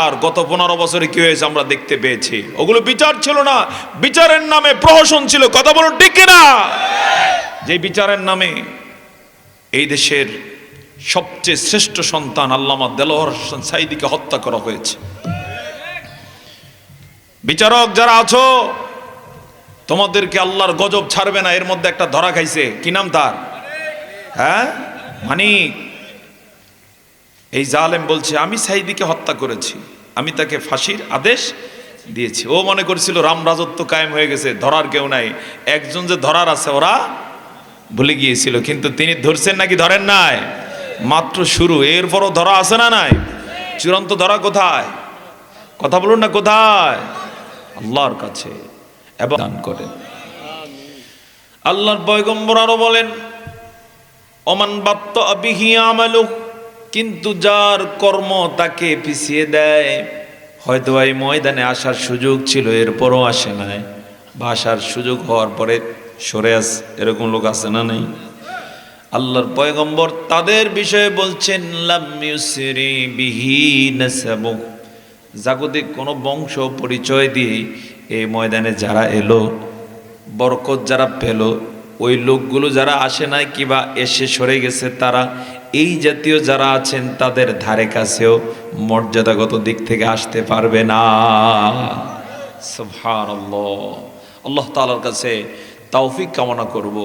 আর গত 15 বছরে কি হয়েছে আমরা দেখতে পেয়েছি। ওগুলো বিচার ছিল না, বিচারের নামে প্রহসন ছিল। কথা বলুন ঠিক কিনা? যে বিচারের নামে এই দেশের সবচেয়ে শ্রেষ্ঠ সন্তান আল্লামা দেলোয়ার হোসেন সাঈদীকে হত্যা করা হয়েছে। বিচারক যারা আছো, তোমাদেরকে আল্লাহর গজব ছাড়বে না। এর মধ্যে একটা ধরা খাইছে, কি নাম তার? হ্যাঁ, মানিক। এই জালেম বলছে আমি সাঈদীকে হত্যা করেছি, আমি তাকে ফাঁসির আদেশ দিয়েছি। ও মনে করছিল রাম রাজত্ব কায়েম হয়ে গেছে, ধরার কেউ নাই। একজন যে ধরার আছে ওরা ভুলে গিয়েছিল, কিন্তু তিনি ধরছেন নাকি ধরেন নাই? মাত্র শুরু, এরপরও ধরা আছে না নাই? চূড়ান্ত ধরা কোথায়? কথা বলুন না, কোথায়? আল্লাহর কাছে। এবং দান করেন আল্লাহর পয়গম্বর আরো বলেন ওমান বাত্তা বিহি আমালু, কিন্তু যার কর্ম তাকে পিছিয়ে দেয়, হয়তো এই ময়দানে আসার সুযোগ ছিল এরপরও আসে নাই, বা আসার সুযোগ হওয়ার পরে সরে আস, এরকম লোক আছে না নেই? আল্লাহর পয়গম্বর তাদের বিষয়ে বলছেন লাম ইউসরি বিহি নাসাবু, জাগতিক কোনো বংশ পরিচয় দিয়ে এই ময়দানে যারা এলো, বরকত যারা পেল, ওই লোকগুলো যারা আসে নাই কিবা এসে সরে গেছে, তারা এই জাতীয় যারা আছেন তাদের ধারে কাছেও মর্যাদাগত দিক থেকে আসতে পারবে না। সুবহানাল্লাহ। আল্লাহ তাআলার কাছে তৌফিক কামনা করব,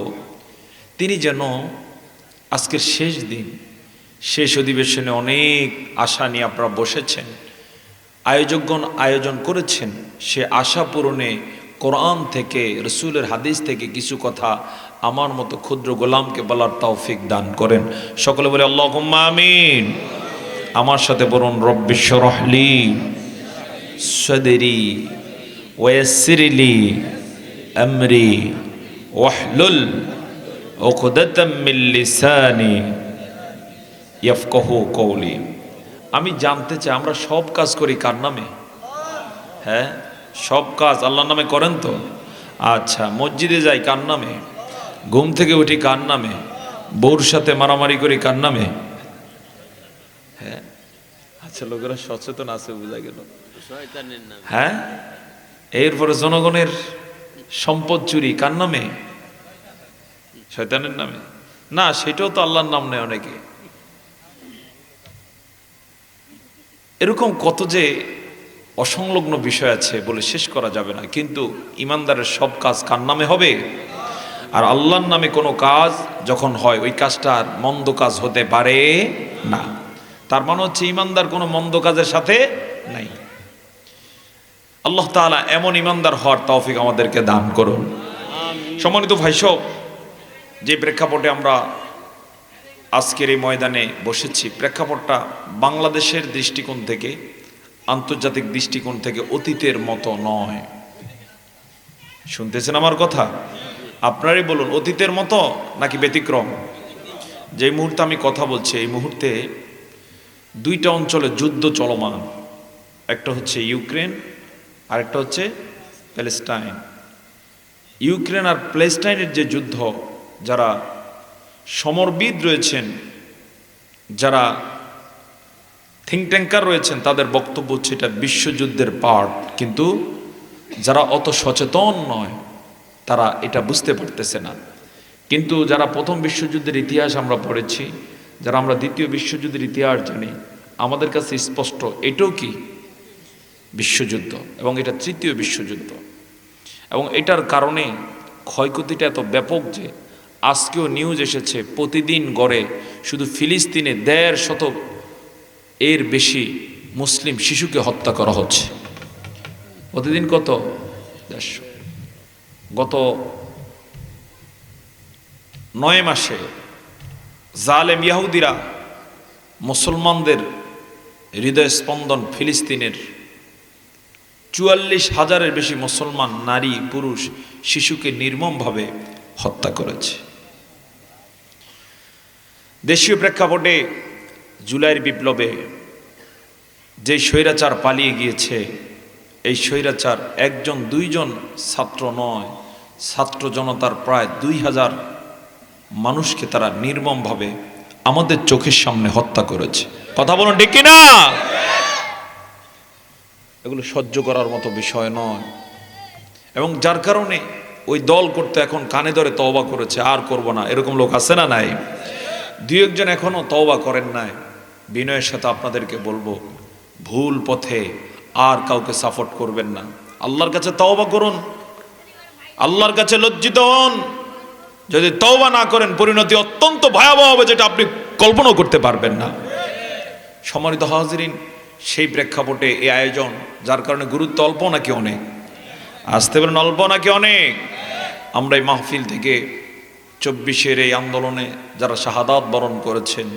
তিনি যেন আজকের শেষ দিন, শেষ অধিবেশনে অনেক আশা নিয়ে আপনারা বসেছেন, আয়োজকগণ আয়োজন করেছেন, সে আশা পূরণে কোরআন থেকে, রসুলের হাদিস থেকে কিছু কথা আমার মতো ক্ষুদ্র গোলামকে বলার তৌফিক দান করেন। সকলে বলে আল্লাহুম্মা আমিন। আমার সাথে বলুন রব্বি শরহ লি সাদরি ওয়ায়াসসির লি আমরি ওয়াহলুল উকদাতাম মিন লিসানি ইয়াফকাহু কওলি। আমি জানতে চাই আমরা সব কাজ করি কার নামে? হ্যাঁ, সব কাজ আল্লাহর নামে করেন তো? আচ্ছা, মসজিদে যাই কার নামে? ঘুম থেকে উঠি কার নামে? বউর সাথে মারামারি করি কার নামে? হ্যাঁ, আচ্ছা, লোকেরা সচেতন আছে, বোঝা গেল। হ্যাঁ, এরপরে জনগণের সম্পদ চুরি কার নামে? শয়তানের নামে? না, সেটাও তো আল্লাহর নাম নেয় অনেকে। এরকম কত যে অসংলগ্ন বিষয় আছে বলে শেষ করা যাবে না। কিন্তু ইমানদারের সব কাজ কার নামে হবে? আর আল্লাহর নামে কোনো কাজ যখন হয় ওই কাজটা আর মন্দ কাজ হতে পারে না। তার মানে হচ্ছে ইমানদার কোনো মন্দ কাজের সাথে নাই। আল্লাহ তাআলা এমন ইমানদার হওয়ার তৌফিক আমাদেরকে দান করুন। সম্মানিত ভাইসব, যে প্রেক্ষাপটে আমরা আজকের এই ময়দানে বসেছি, প্রেক্ষাপটটা বাংলাদেশের দৃষ্টিকোণ থেকে, আন্তর্জাতিক দৃষ্টিকোণ থেকে অতীতের মতো নয়। শুনতেছেন আমার কথা? আপনারই বলুন, অতীতের মতো নাকি ব্যতিক্রম? যে মুহূর্তে আমি কথা বলছি এই মুহূর্তে দুইটা অঞ্চলে যুদ্ধ চলমান। একটা হচ্ছে ইউক্রেন আর একটা হচ্ছে প্যালেস্টাইন। ইউক্রেন আর প্যালেস্টাইনের যে যুদ্ধ, যারা সমরবিদ রয়েছেন, যারা থিঙ্ক ট্যাঙ্কার রয়েছেন, তাদের বক্তব্য হচ্ছে এটা বিশ্বযুদ্ধের পার্ট। কিন্তু যারা অত সচেতন নয় তারা এটা বুঝতে পারতেছে না। কিন্তু যারা প্রথম বিশ্বযুদ্ধের ইতিহাস আমরা পড়েছি, যারা আমরা দ্বিতীয় বিশ্বযুদ্ধের ইতিহাস জানি, আমাদের কাছে স্পষ্ট এটাও কি বিশ্বযুদ্ধ, এবং এটা তৃতীয় বিশ্বযুদ্ধ। এবং এটার কারণে ক্ষয়ক্ষতিটা এত ব্যাপক যে আজকেও নিউজ এসেছে প্রতিদিন গড়ে শুধু ফিলিস্তিনে 150 এর বেশি মুসলিম শিশুকে হত্যা করা হচ্ছে। প্রতিদিন কত? 150। গত 9 মাসে জালেম ইহুদিরা মুসলমানদের হৃদয় স্পন্দন ফিলিস্তিনের 44,000-এর বেশি মুসলমান নারী, পুরুষ, শিশুকে নির্মমভাবে হত্যা করেছে। দেশীয় প্রেক্ষাপটে জুলাইয়ের বিপ্লবে যে স্বৈরাচার পালিয়ে গিয়েছে, এই স্বৈরাচার একজন দুইজন ছাত্র নয়, ছাত্র জনতার প্রায় 2000 মানুষকে তারা নির্মমভাবে আমাদের চোখের সামনে হত্যা করেছে। কথা বলুন ঠিক কিনা? এগুলো সহ্য করার মতো বিষয় নয়। এবং যার কারণে ওই দল করতে এখন কানে ধরে তওবা করেছে, আর করব না, এরকম লোক আছে না নাই? দুই একজন এখনো তওবা করেন নাই। বিনয়ের সাথে আপনাদেরকে বলবো, ভুল পথে আর কাউকে সাপোর্ট করবেন না। আল্লাহর কাছে তওবা করুন, আল্লাহর কাছে লজ্জিত হন। যদি তওবা না করেন পরিণতি অত্যন্ত ভয়াবহ হবে, যেটা আপনি কল্পনাও করতে পারবেন না। সম্মানিত হাজিরিন, সেই প্রেক্ষাপটে এই আয়োজন, যার কারণে গুরুত্ব অল্প নাকি অনেক? আসতে পারেন অল্প নাকি অনেক? আমরা এই মাহফিল থেকে 24-এর এই আন্দোলনে যারা শাহাদাত বরণ করেছেন,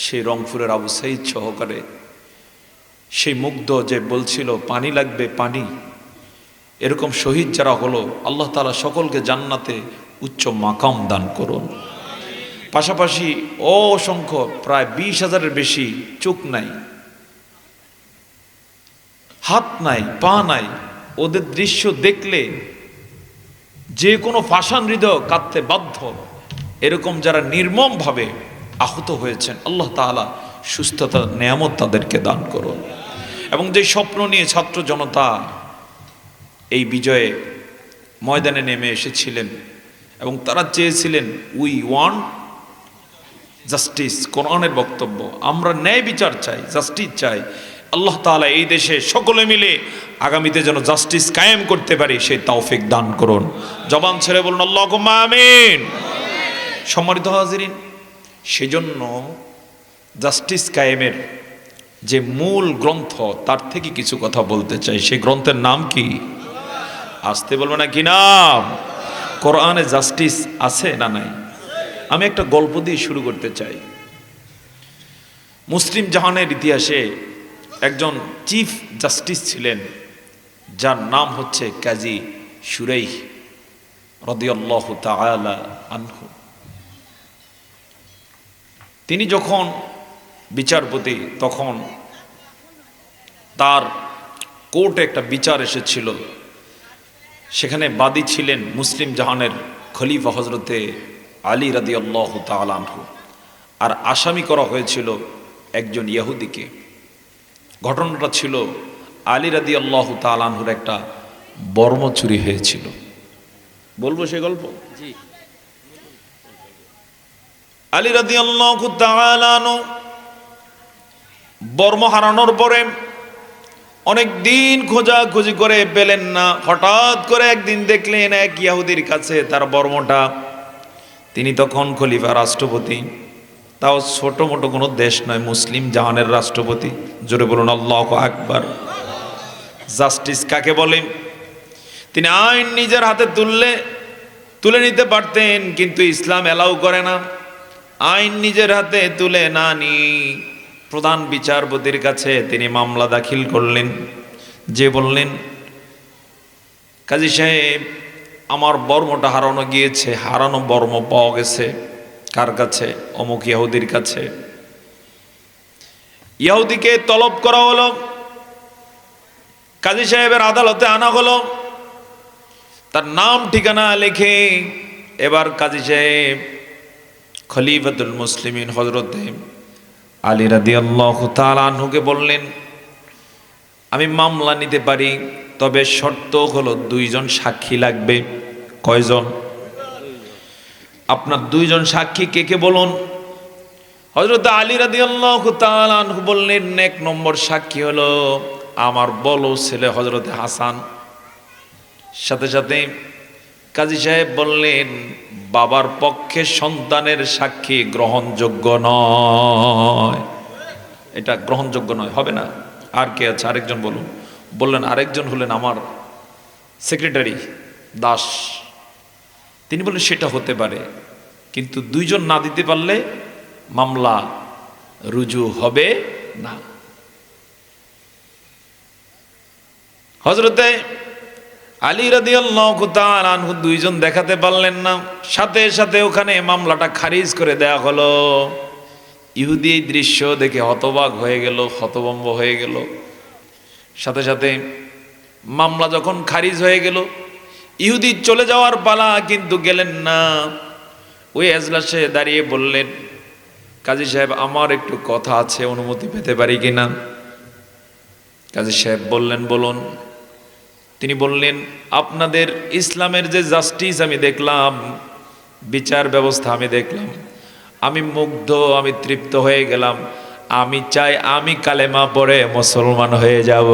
সেই রংপুরের আবু সাইদ সহকারে, সেই মুগ্ধ যে বলছিল পানি লাগবে পানি, এরকম শহীদ যারা হলো, আল্লাহ তাআলা সকলকে জান্নাতে উচ্চ মাকাম দান করুন। পাশাপাশি অসংখ্য প্রায় 20,000-এর বেশি চোখ নাই, হাত নাই, পা নাই, ওদের দৃশ্য দেখলে যে কোনো পাষাণ হৃদয় কাঁদতে বাধ্য। এরকম যারা নির্মমভাবে আহত হয়েছেন, আল্লাহ তাআলা সুস্থতা নেয়ামত তাদেরকে দান করুন। এবং যে স্বপ্ন নিয়ে ছাত্র জনতা এই বিজয়ে ময়দানে নেমে এসেছিলেন এবং তারা চেয়েছিলেন উই ওয়ান্ট জাস্টিস, কোরআনের বক্তব্য, আমরা ন্যায় বিচার চাই, জাস্টিস চাই। আল্লাহ তাআলা এই দেশে সকলে মিলে আগামীতে যেন জাস্টিস কায়েম করতে পারি, সেই তৌফিক দান করুন। জবান ছেড়ে বলুন আল্লাহুম্মা আমিন। সম্মানিত হাজিরিন, সেজন্য জাস্টিস কায়েমের যে মূল গ্রন্থ, তার থেকে কিছু কথা বলতে চাই। সেই গ্রন্থের নাম কি? আসতে বলবো না কি নাম? কোরআনে জাস্টিস আছে না নাই? আমি একটা গল্প দিয়ে শুরু করতে চাই। মুসলিম জাহানের ইতিহাসে একজন চিফ জাস্টিস ছিলেন, যার নাম হচ্ছে কাজী শুরাইহ রাদিয়াল্লাহু তাআলা আনহু। তিনি যখন বিচারপতি, তখন তার কোর্টে একটা বিচার এসেছিল। সেখানে বাদী ছিলেন মুসলিম জাহানের খলিফা হজরতে আলী রাদিয়াল্লাহু তাআলা আনহু, আর আসামি করা হয়েছিল একজন ইহুদিকে। ঘটনাটা ছিল আলী রাদিয়াল্লাহু তাআলা আনহুর একটা বর্ম চুরি হয়েছিল। বলবো সে গল্প? জি। আলী রাদিয়াল্লাহু তাআলা আনহু বর্ম হারানোর পরে অনেক দিন খোঁজাখুঁজি করে পেলেন না। হঠাৎ করে একদিন দেখলেন এক ইহুদির কাছে তার বর্মটা। তিনি তখন খলিফা, রাষ্ট্রপতি, তাও ছোট মোটো কোনো দেশ নয়, মুসলিম জাহানের রাষ্ট্রপতি। জোরে বলুন আল্লাহু আকবার। জাস্টিস কাকে বলে? তিনি আইন নিজের হাতে তুলে নিতে পারতেন, কিন্তু ইসলাম এলাও করে না। আইন নিজের হাতে তুলে না নিয়ে প্রধান বিচারপতির কাছে তিনি মামলা দাখিল করলেন। যে বললেন, কাজী সাহেব, আমার বর্মটা হারানো গিয়েছে, হারানো বর্ম পাওয়া গেছে। কার কাছে? অমুক ইহুদির কাছে। ইহুদিকে তলব করা হলো, কাজী সাহেবের আদালতে আনা হলো। তার নাম ঠিকানা লিখে এবার কাজী সাহেব খলিফাতুল মুসলিমিন হযরতে আলী রাদিয়াল্লাহু তাআলা আনহুকে বললেন, আমি মামলা নিতে পারি, তবে শর্ত হলো 2 জন সাক্ষী লাগবে। কয়জন? আপনার 2 জন সাক্ষী কে কে বলুন? হযরত আলী রাদিয়াল্লাহু তাআলা আনহু বললেন, 1 নম্বর সাক্ষী হলো আমার বলো ছেলে হযরতে হাসান। সাথে সাথে কাজী সাহেব বললেন, বাবার পক্ষে সন্তানের সাক্ষী গ্রহণযোগ্য নয়, এটা গ্রহণযোগ্য নয়, হবে না। আর কে আছে? আরেকজন বলুন। বললেন আরেকজন হলেন আমার সেক্রেটারি দাস। তিনি বললেন সেটা হতে পারে, কিন্তু 2 জন না দিতে পারলে মামলা রুজু হবে না। হযরতে আলী রাদিয়াল্লাহু তাআলা আনহু 2 জন দেখাতে পারলেন না। সাথে সাথে ওখানে মামলাটা খারিজ করে দেয়া হলো। ইহুদি এই দৃশ্য দেখে হতবাক হয়ে গেল, হতভম্ব হয়ে গেল। সাথে সাথে মামলা যখন খারিজ হয়ে গেল, ইহুদি চলে যাওয়ার পালা, কিন্তু গেলেন না। ওই এজলাসে দাঁড়িয়ে বললেন, কাজী সাহেব, আমার একটু কথা আছে, অনুমতি পেতে পারি কিনা? কাজী সাহেব বললেন, বলুন। তিনি বললেন, আপনাদের ইসলামের যে জাস্টিস আমি দেখলাম, বিচার ব্যবস্থা আমি দেখলাম, আমি মুগ্ধ, আমি তৃপ্ত হয়ে গেলাম। আমি চাই আমি কালেমা পড়ে মুসলমান হয়ে যাব।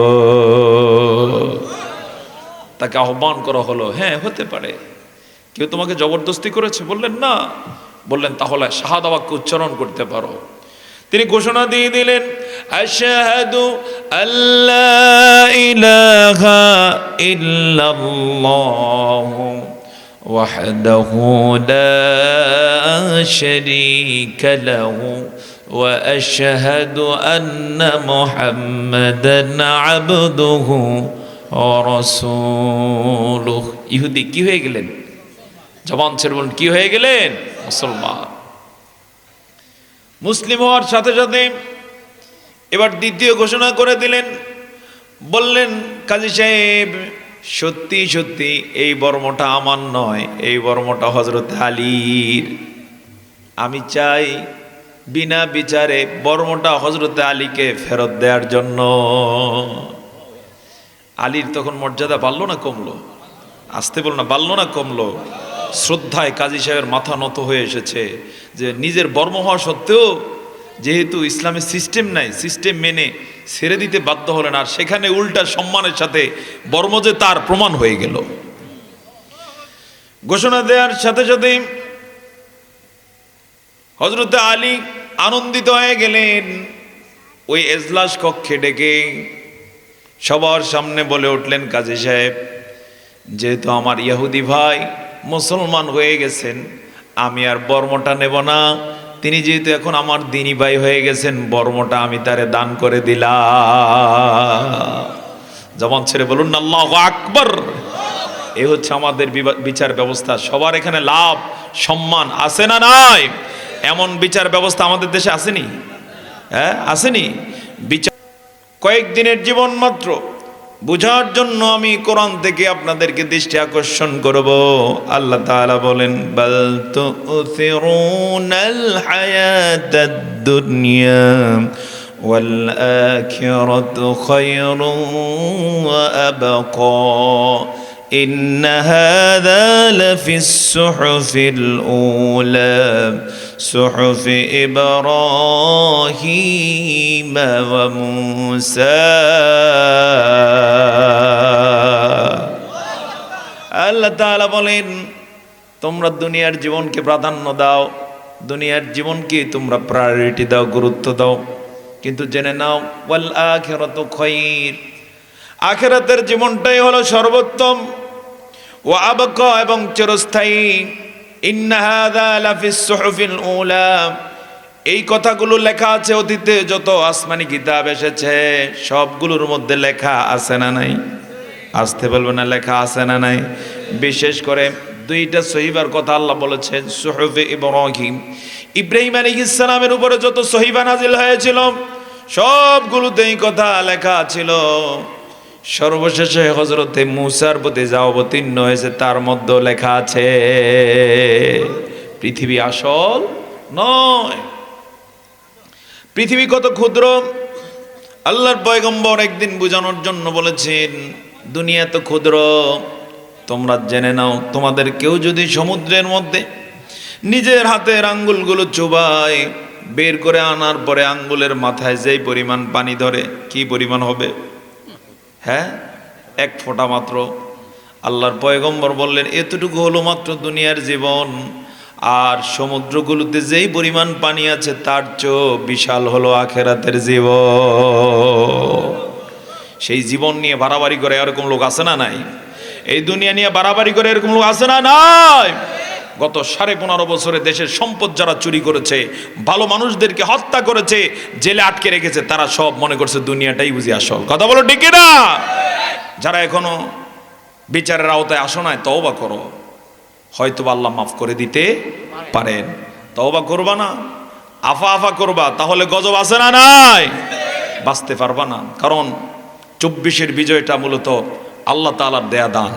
তাকে আহ্বান করা হলো, হ্যাঁ হতে পারে। কেউ তোমাকে জবরদস্তি করেছে? বললেন না। বললেন তাহলে শাহাদা বাক্য উচ্চারণ করতে পারো। তিনি ঘোষণা দিয়ে দিলেন, আশহাদু আল্লা ইলাহা ইল্লাল্লাহু ওয়াহদাহু লা শারীকা লাহু ওয়া আশহাদু আন্না মুহাম্মাদান আবদুহু ওয়া রাসূলুহু। ইহুদি কি হয়ে গেলেন? জবান ছেড়ে বলুন, কি হয়ে গেলেন? মুসলমান। মুসলিম হওয়ার সাথে সাথে এবার দ্বিতীয় ঘোষণা করে দিলেন। বললেন, কাজী সাহেব সত্যি সত্যি এই বর্মটা আমার নয়, এই বর্মটা হযরত আলীর। আমি চাই বিনা বিচারে বর্মটা হযরত আলীকে ফেরত দেওয়ার জন্য। আলীর তখন মর্যাদা বাড়লো না কমলো? আসতে বল না, বাড়লো না কমলো? শ্রদ্ধায় কাজী সাহেবের মাথা নত হয়ে এসেছে যে নিজের বর্ম হওয়া সত্ত্বেও যেহেতু ইসলামের সিস্টেম নাই, সিস্টেম মেনে ছেড়ে দিতে বাধ্য হলেন, আর সেখানে উল্টা সম্মানের সাথে বর্ম যে তার প্রমাণ হয়ে গেল। ঘোষণা দেওয়ার সাথে সাথে হযরত আলী আনন্দিত হয়ে গেলেন। ওই এজলাস কক্ষে ডেকে সবার সামনে বলে উঠলেন, কাজী সাহেব যেহেতু আমার ইহুদি ভাই মুসলমান হয়ে গেছেন, আমি আর বর্মটা নেব না। তিনি যেহেতু এখন আমার দিনী ভাই হয়ে গেছেন, বর্মটা আমি তারে দান করে দিলাম। জবান ছেড়ে বলুন না আল্লাহু আকবার। এই হচ্ছে আমাদের বিচার ব্যবস্থা। সবার এখানে লাভ সম্মান আছে না নাই? এমন বিচার ব্যবস্থা আমাদের দেশে আসেনি? হ্যাঁ আসেনি? বিচার কয়েকদিনের জীবন মাত্র, বুঝার জন্য আমি কোরআন থেকে আপনাদেরকে দৃষ্টি আকর্ষণ করব। আল্লাহ তাআলা বলেন, বাল তুসিরুনাল হায়াতাদ দুনিয়া ওয়াল আখিরাতু খায়রুন ওয়া আবকা ইন্ন হাযা লাফিস সুহুফিল উলা সুহুফি ইব্রাহিম ওয়া মূসা। আল্লাহ তাআলা বলেন, তোমরা দুনিয়ার জীবনকে প্রাধান্য দাও, দুনিয়ার জীবনকে তোমরা প্রায়োরিটি দাও, গুরুত্ব দাও, কিন্তু জেনে নাও ওয়াল আখিরাতু খায়র, আখিরাতের জীবনটাই হলো সর্বোত্তম। ওয়া আবকা, এবং চিরস্থায়ী। ইন্না হাযা লাফিস সুহুফিল উলা, এই কথাগুলো লেখা আছে অতীতে যত আসমানি কিতাব এসেছে সবগুলোর মধ্যে লেখা আছে না নাই? আসতে বলবে না, লেখা আছে না নাই? বিশেষ করে দুইটা সহিফার কথা আল্লাহ বলেছেন, সুহুফে ইব্রাহিম, ইব্রাহিম আলাইহিস সালামের উপরে যত সহিফা নাজিল হয়েছিল সবগুলোতে এই কথা লেখা ছিল। সর্বশেষে হযরতে মূসার প্রতি যা অবতীর্ণ হয়েছে তার মধ্যে লেখা আছে। পৃথিবী আসল নয়, পৃথিবী কত ক্ষুদ্র। আল্লাহর পয়গম্বর একদিন বুঝানোর জন্য বলেছেন, দুনিয়া তো ক্ষুদ্র, তোমরা জেনে নাও তোমাদের কেউ যদি সমুদ্রের মধ্যে নিজের হাতের আঙ্গুলগুলো চুবায়, বের করে আনার পরে আঙ্গুলের মাথায় যেই পরিমাণ পানি ধরে, কি পরিমাণ হবে? হ্যাঁ, এক ফোঁটা মাত্র। আল্লাহর পয়গম্বর বললেন, এতটুকু হলো মাত্র দুনিয়ার জীবন, আর সমুদ্রগুলোতে যেই পরিমাণ পানি আছে তার চেয়েও বিশাল হলো আখিরাতের জীবন। সেই জীবন নিয়ে বাড়াবাড়ি করে এরকম লোক আছে না নাই? এই দুনিয়া নিয়ে বাড়াবাড়ি করে এরকম লোক আছে না নাই? গত 15.5 বছরে দেশের সম্পদ যারা চুরি করেছে, ভালো মানুষদেরকে হত্যা করেছে, জেলে আটকে রেখেছে, তারা সব মনে করছে দুনিয়াটাই বুঝি আসল। কথা বলো ঠিক না? যারা এখনো বিচারের আওতায় আসো নাই, তওবা করো, হয়তো আল্লাহ মাফ করে দিতে পারেন। তওবা করবা না, আফা আফা করবা, তাহলে গজব আছে না নাই? বাঁচতে পারবা না। কারণ 24-এর বিজয়টা মূলত আল্লাহ তাআলার দেয়া দান,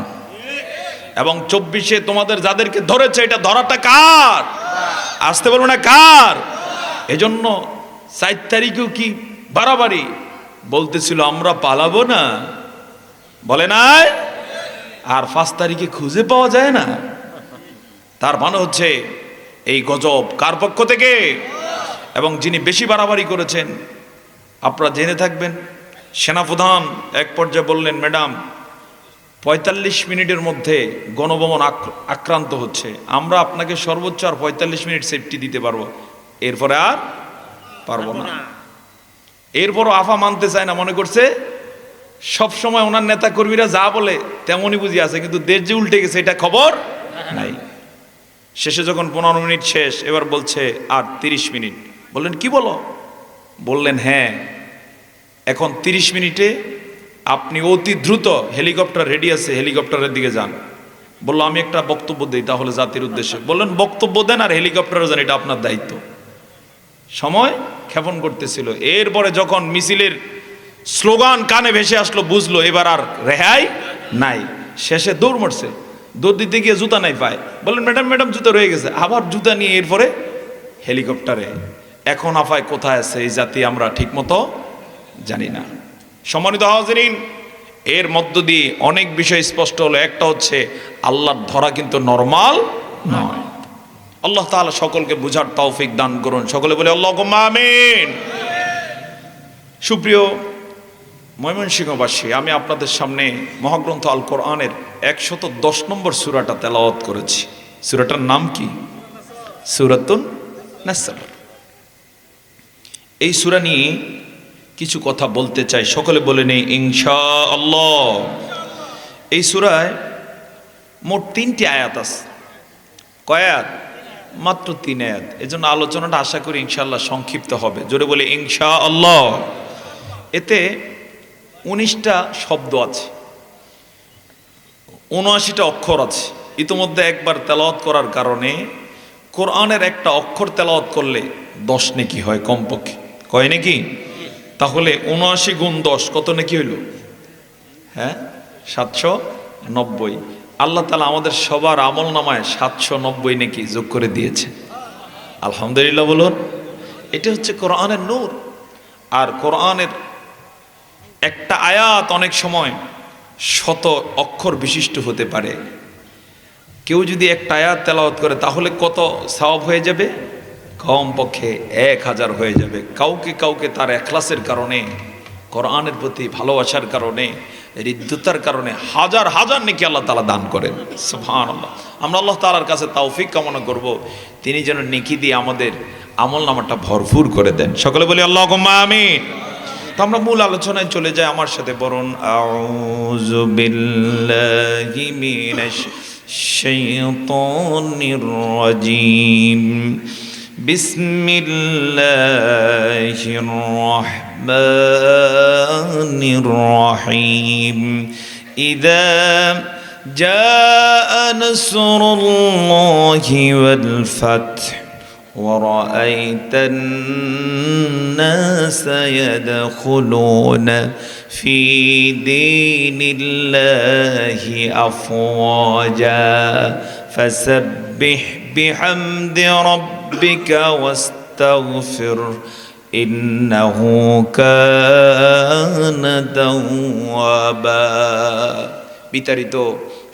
এবং 24-এ তোমাদের যাদেরকে ধরেছে এটা ধরাটা কার? আসতে বলবো না কার? এজন্য 4 তারিখেও কি বাড়াবাড়ি, বলতেছিল আমরা পালাবো না, বলে নাই? আর 5 তারিখে খুঁজে পাওয়া যায় না। তার মানে হচ্ছে এই গজব কার পক্ষ থেকে? এবং যিনি বেশি বাড়াবাড়ি করেছেন আপনারা জেনে থাকবেন, সেনাপ্রধান এক পর্যায়ে বললেন, ম্যাডাম 45 মিনিটের মধ্যে গণভবন আক্রান্ত হচ্ছে, আমরা আপনাকে সর্বোচ্চ আর 45 মিনিট সেফটি দিতে পারবো, এরপরে আর পারবো না। এরপরও আফা মানতে চায় না, মনে করছে সব সময় ওনার নেতা কর্মীরা যা বলে তেমনই বুঝি আছে, কিন্তু দেশ যে উল্টে গেছে এটা খবর নাই। শেষে যখন 15 মিনিট শেষ, এবার বলছে আর 30 মিনিট। বললেন কি বলো? বললেন হ্যাঁ, এখন 30 মিনিটে আপনি অতি দ্রুত, হেলিকপ্টার রেডি আছে, হেলিকপ্টারের দিকে যান। বললো আমি একটা বক্তব্য দিই তাহলে জাতির উদ্দেশ্যে। বললেন বক্তব্য দেন আর হেলিকপ্টারে যান, এটা আপনার দায়িত্ব। সময় ক্ষেপণ করতেছিল। এরপরে যখন মিছিলের স্লোগান কানে ভেসে আসলো, বুঝলো এবার আর রেহাই নাই। শেষে দৌড় মারছে, দৌড় দিতে গিয়ে জুতা নাই পায়। বললেন ম্যাডাম ম্যাডাম জুতা রয়ে গেছে, আবার জুতা নিয়ে এরপরে হেলিকপ্টারে। এখন আফায় কোথায় আছে এই জাতি আমরা ঠিক মতো জানি না। সম্মানিত হাজিরিন, এর মধ্য দিয়ে অনেক বিষয় স্পষ্ট হলো। একটা হচ্ছে আল্লাহর ধরা কিন্তু নরমাল নয়। আল্লাহ তাআলা সকলকে বুঝার তৌফিক দান করুন। সকলে বলে আল্লাহুম্মা আমিন। সুপ্রিয় ময়মনসিংহবাসী, আমি আপনাদের সামনে মহাগ্রন্থ আল কোরআনের 110 নম্বর সূরাটা তেলাওয়াত করেছি। সূরাটার নাম কি? সূরাতুন নাসর। এই সূরা নিয়ে কিছু কথা বলতে চাই, সকলে বলে নেই ইনশাআল্লাহ। এই সূরায় মোট 3টি আয়াত আছে। কয় আয়াত? মাত্র 3 আয়াত। এজন্য আলোচনাটা আশা করি ইনশাআল্লাহ সংক্ষিপ্ত হবে। জোরে বলে ইনশাআল্লাহ। এতে 19টা শব্দ আছে, 79টা অক্ষর আছে। ইতিমধ্যে একবার তেলাওয়াত করার কারণে কোরআনের একটা অক্ষর তেলাওয়াত করলে 10 নেকি হয় কমপক্ষে। কয় নাকি? তাহলে 79 গুণ 10 কত নেকি হইল? হ্যাঁ, 790। আল্লাহ তাআলা আমাদের সবার আমল নামায় 790 নেকি যোগ করে দিয়েছে। আলহামদুলিল্লাহ বলুন। এটা হচ্ছে কোরআনের নূর। আর কোরআনের একটা আয়াত অনেক সময় 100 অক্ষর বিশিষ্ট হতে পারে। কেউ যদি একটা আয়াত তেলাওয়াত করে তাহলে কত সওয়াব হয়ে যাবে? কমপক্ষে 1000 হয়ে যাবে। কাউকে কাউকে তার ইখলাসের কারণে, কোরআনের প্রতি ভালোবাসার কারণে, হৃদ্যতার কারণে হাজার হাজার নেকি আল্লাহ তাআলা দান করেন। সুবহানাল্লাহ। আমরা আল্লাহ তাআলার কাছে তৌফিক কামনা করব, তিনি যেন নেকি দিয়ে আমাদের আমল নামাটা ভরপুর করে দেন। সকলে বলি আল্লাহুম্মা আমিন। তো আমরা মূল আলোচনায় চলে যাই। আমার সাথে বলুন আউযু বিল্লাহি মিনাশ শাইতানির রাজিম। বিসমিল্লাহির রাহমানির রহিম। ইযা জাআ নাসরুল্লাহি ওয়াল ফাth ورأيت الناس يدخلون في دين الله أفواجا فسبح بحمد ربك واستغفر إنه كان توابا। বিতাড়িত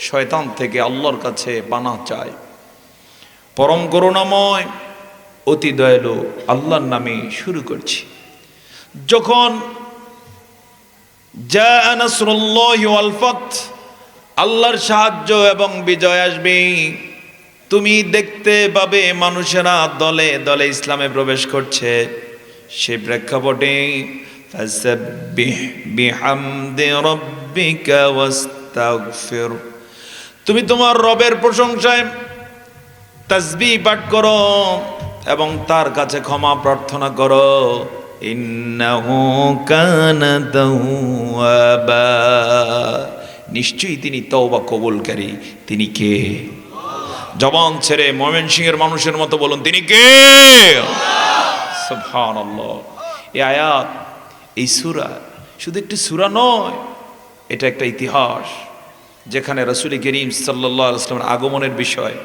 শয়তান থেকে আল্লাহর কাছে পানাহ চায়। পরম করুণাময় অতি দয়ালু আল্লাহর নামে শুরু করছি। যখন জাআ নাসরুল্লাহি ওয়াল ফাth, আল্লাহর সাহায্য এবং বিজয় আসবে, তুমি দেখতে পাবে মানুষেরা দলে দলে ইসলামে প্রবেশ করছে। সেই প্রেক্ষাপটে ফাসাব্বিহ বিহামদি রাব্বিকা ওয়াস্তাগফির, তুমি তোমার রবের প্রশংসায় তাসবিহ পাঠ করো এবং তার কাছে ক্ষমা প্রার্থনা করো। ইন্নাহু কানা তাওয়াবা, নিশ্চয়ই তিনি তওবা কবুলকারী। তিনি কে? জবান ছেড়ে ময়মনসিংহের মানুষের মতো বলুন, তিনি কে? সুবহানাল্লাহ। এই আয়াত, এই সূরা শুধু একটি সূরা নয়, এটা একটা ইতিহাস। যেখানে রাসূল করিম সাল্লাল্লাহু আলাইহি ওয়াসাল্লামের আগমনের বিষয়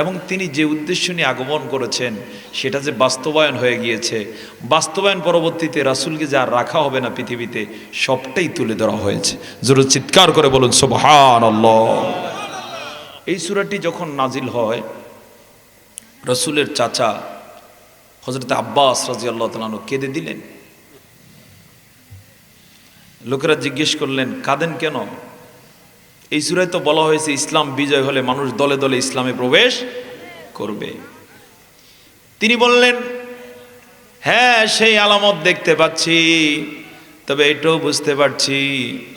এবং তিনি যে উদ্দেশ্য নিয়ে আগমন করেছেন সেটা যে বাস্তবায়ন হয়ে গিয়েছে, বাস্তবায়ন পরবর্তীতে রাসূলকে যা রাখা হবে না পৃথিবীতে সবটাই তুলে ধরা হয়েছে। জোরে চিৎকার করে বলুন সুবহানাল্লাহ। এই সূরাটি যখন নাজিল হয়, রাসূলের চাচা হযরত আব্বাস রাদিয়াল্লাহু তাআলা আনহু কেঁদে দিলেন। লোকেরা জিজ্ঞেস করলেন, কাঁদেন কেন? এই সূরায় তো বলা হয়েছে ইসলাম বিজয় হলে মানুষ দলে দলে ইসলামে প্রবেশ করবে। তিনি বললেন, হ্যাঁ সেই আলামত দেখতে পাচ্ছি, তবে এটাও বুঝতে পারছি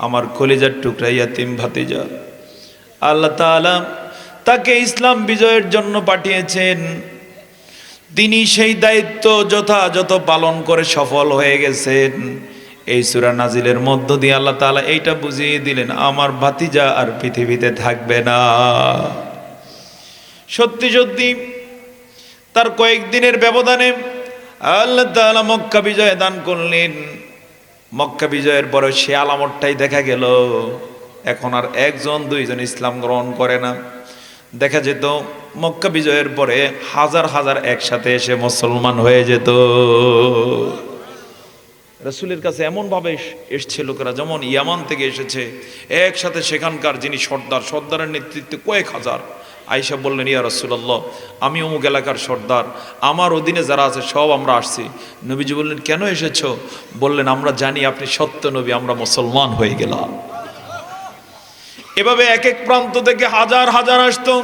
আমার কলিজার টুকরা ইয়াতীম ভাতিজা, আল্লাহ তাআলা তাকে ইসলাম বিজয়ের জন্য পাঠিয়েছেন, তিনি সেই দায়িত্ব যথাযথ পালন করে সফল হয়ে গেছেন। এই সূরা নাজিলের মধ্য দিয়ে আল্লাহ তাআলা এইটা বুঝিয়ে দিলেন আমার ভাতিজা আর পৃথিবীতে থাকবে না। সত্যি সত্যি তার কয়েকদিনের ব্যবধানে আল্লাহ তাআলা মক্কা বিজয় দান করলেন। মক্কা বিজয়ের পরে সে আলামতটাই দেখা গেল। এখন আর একজন দুইজন ইসলাম গ্রহণ করে না, দেখা যেত মক্কা বিজয়ের পরে হাজার হাজার একসাথে এসে মুসলমান হয়ে যেত। রাসূলের কাছে এমনভাবে এসছে লোকেরা, যেমন ইয়ামান থেকে এসেছে একসাথে, সেখানকার যিনি সর্দারের নেতৃত্বে কয়েক হাজার আয়েশা বললেন, ইয়া রাসূলুল্লাহ আমি অমুক এলাকার সর্দার, আমার অধীনে যারা আছে সব আমরা আসছি। নবীজি বললেন, কেন এসেছো? বললেন, আমরা জানি আপনি সত্য নবী, আমরা মুসলমান হয়ে গেলাম। এভাবে এক এক প্রান্ত থেকে হাজার হাজার আসতো।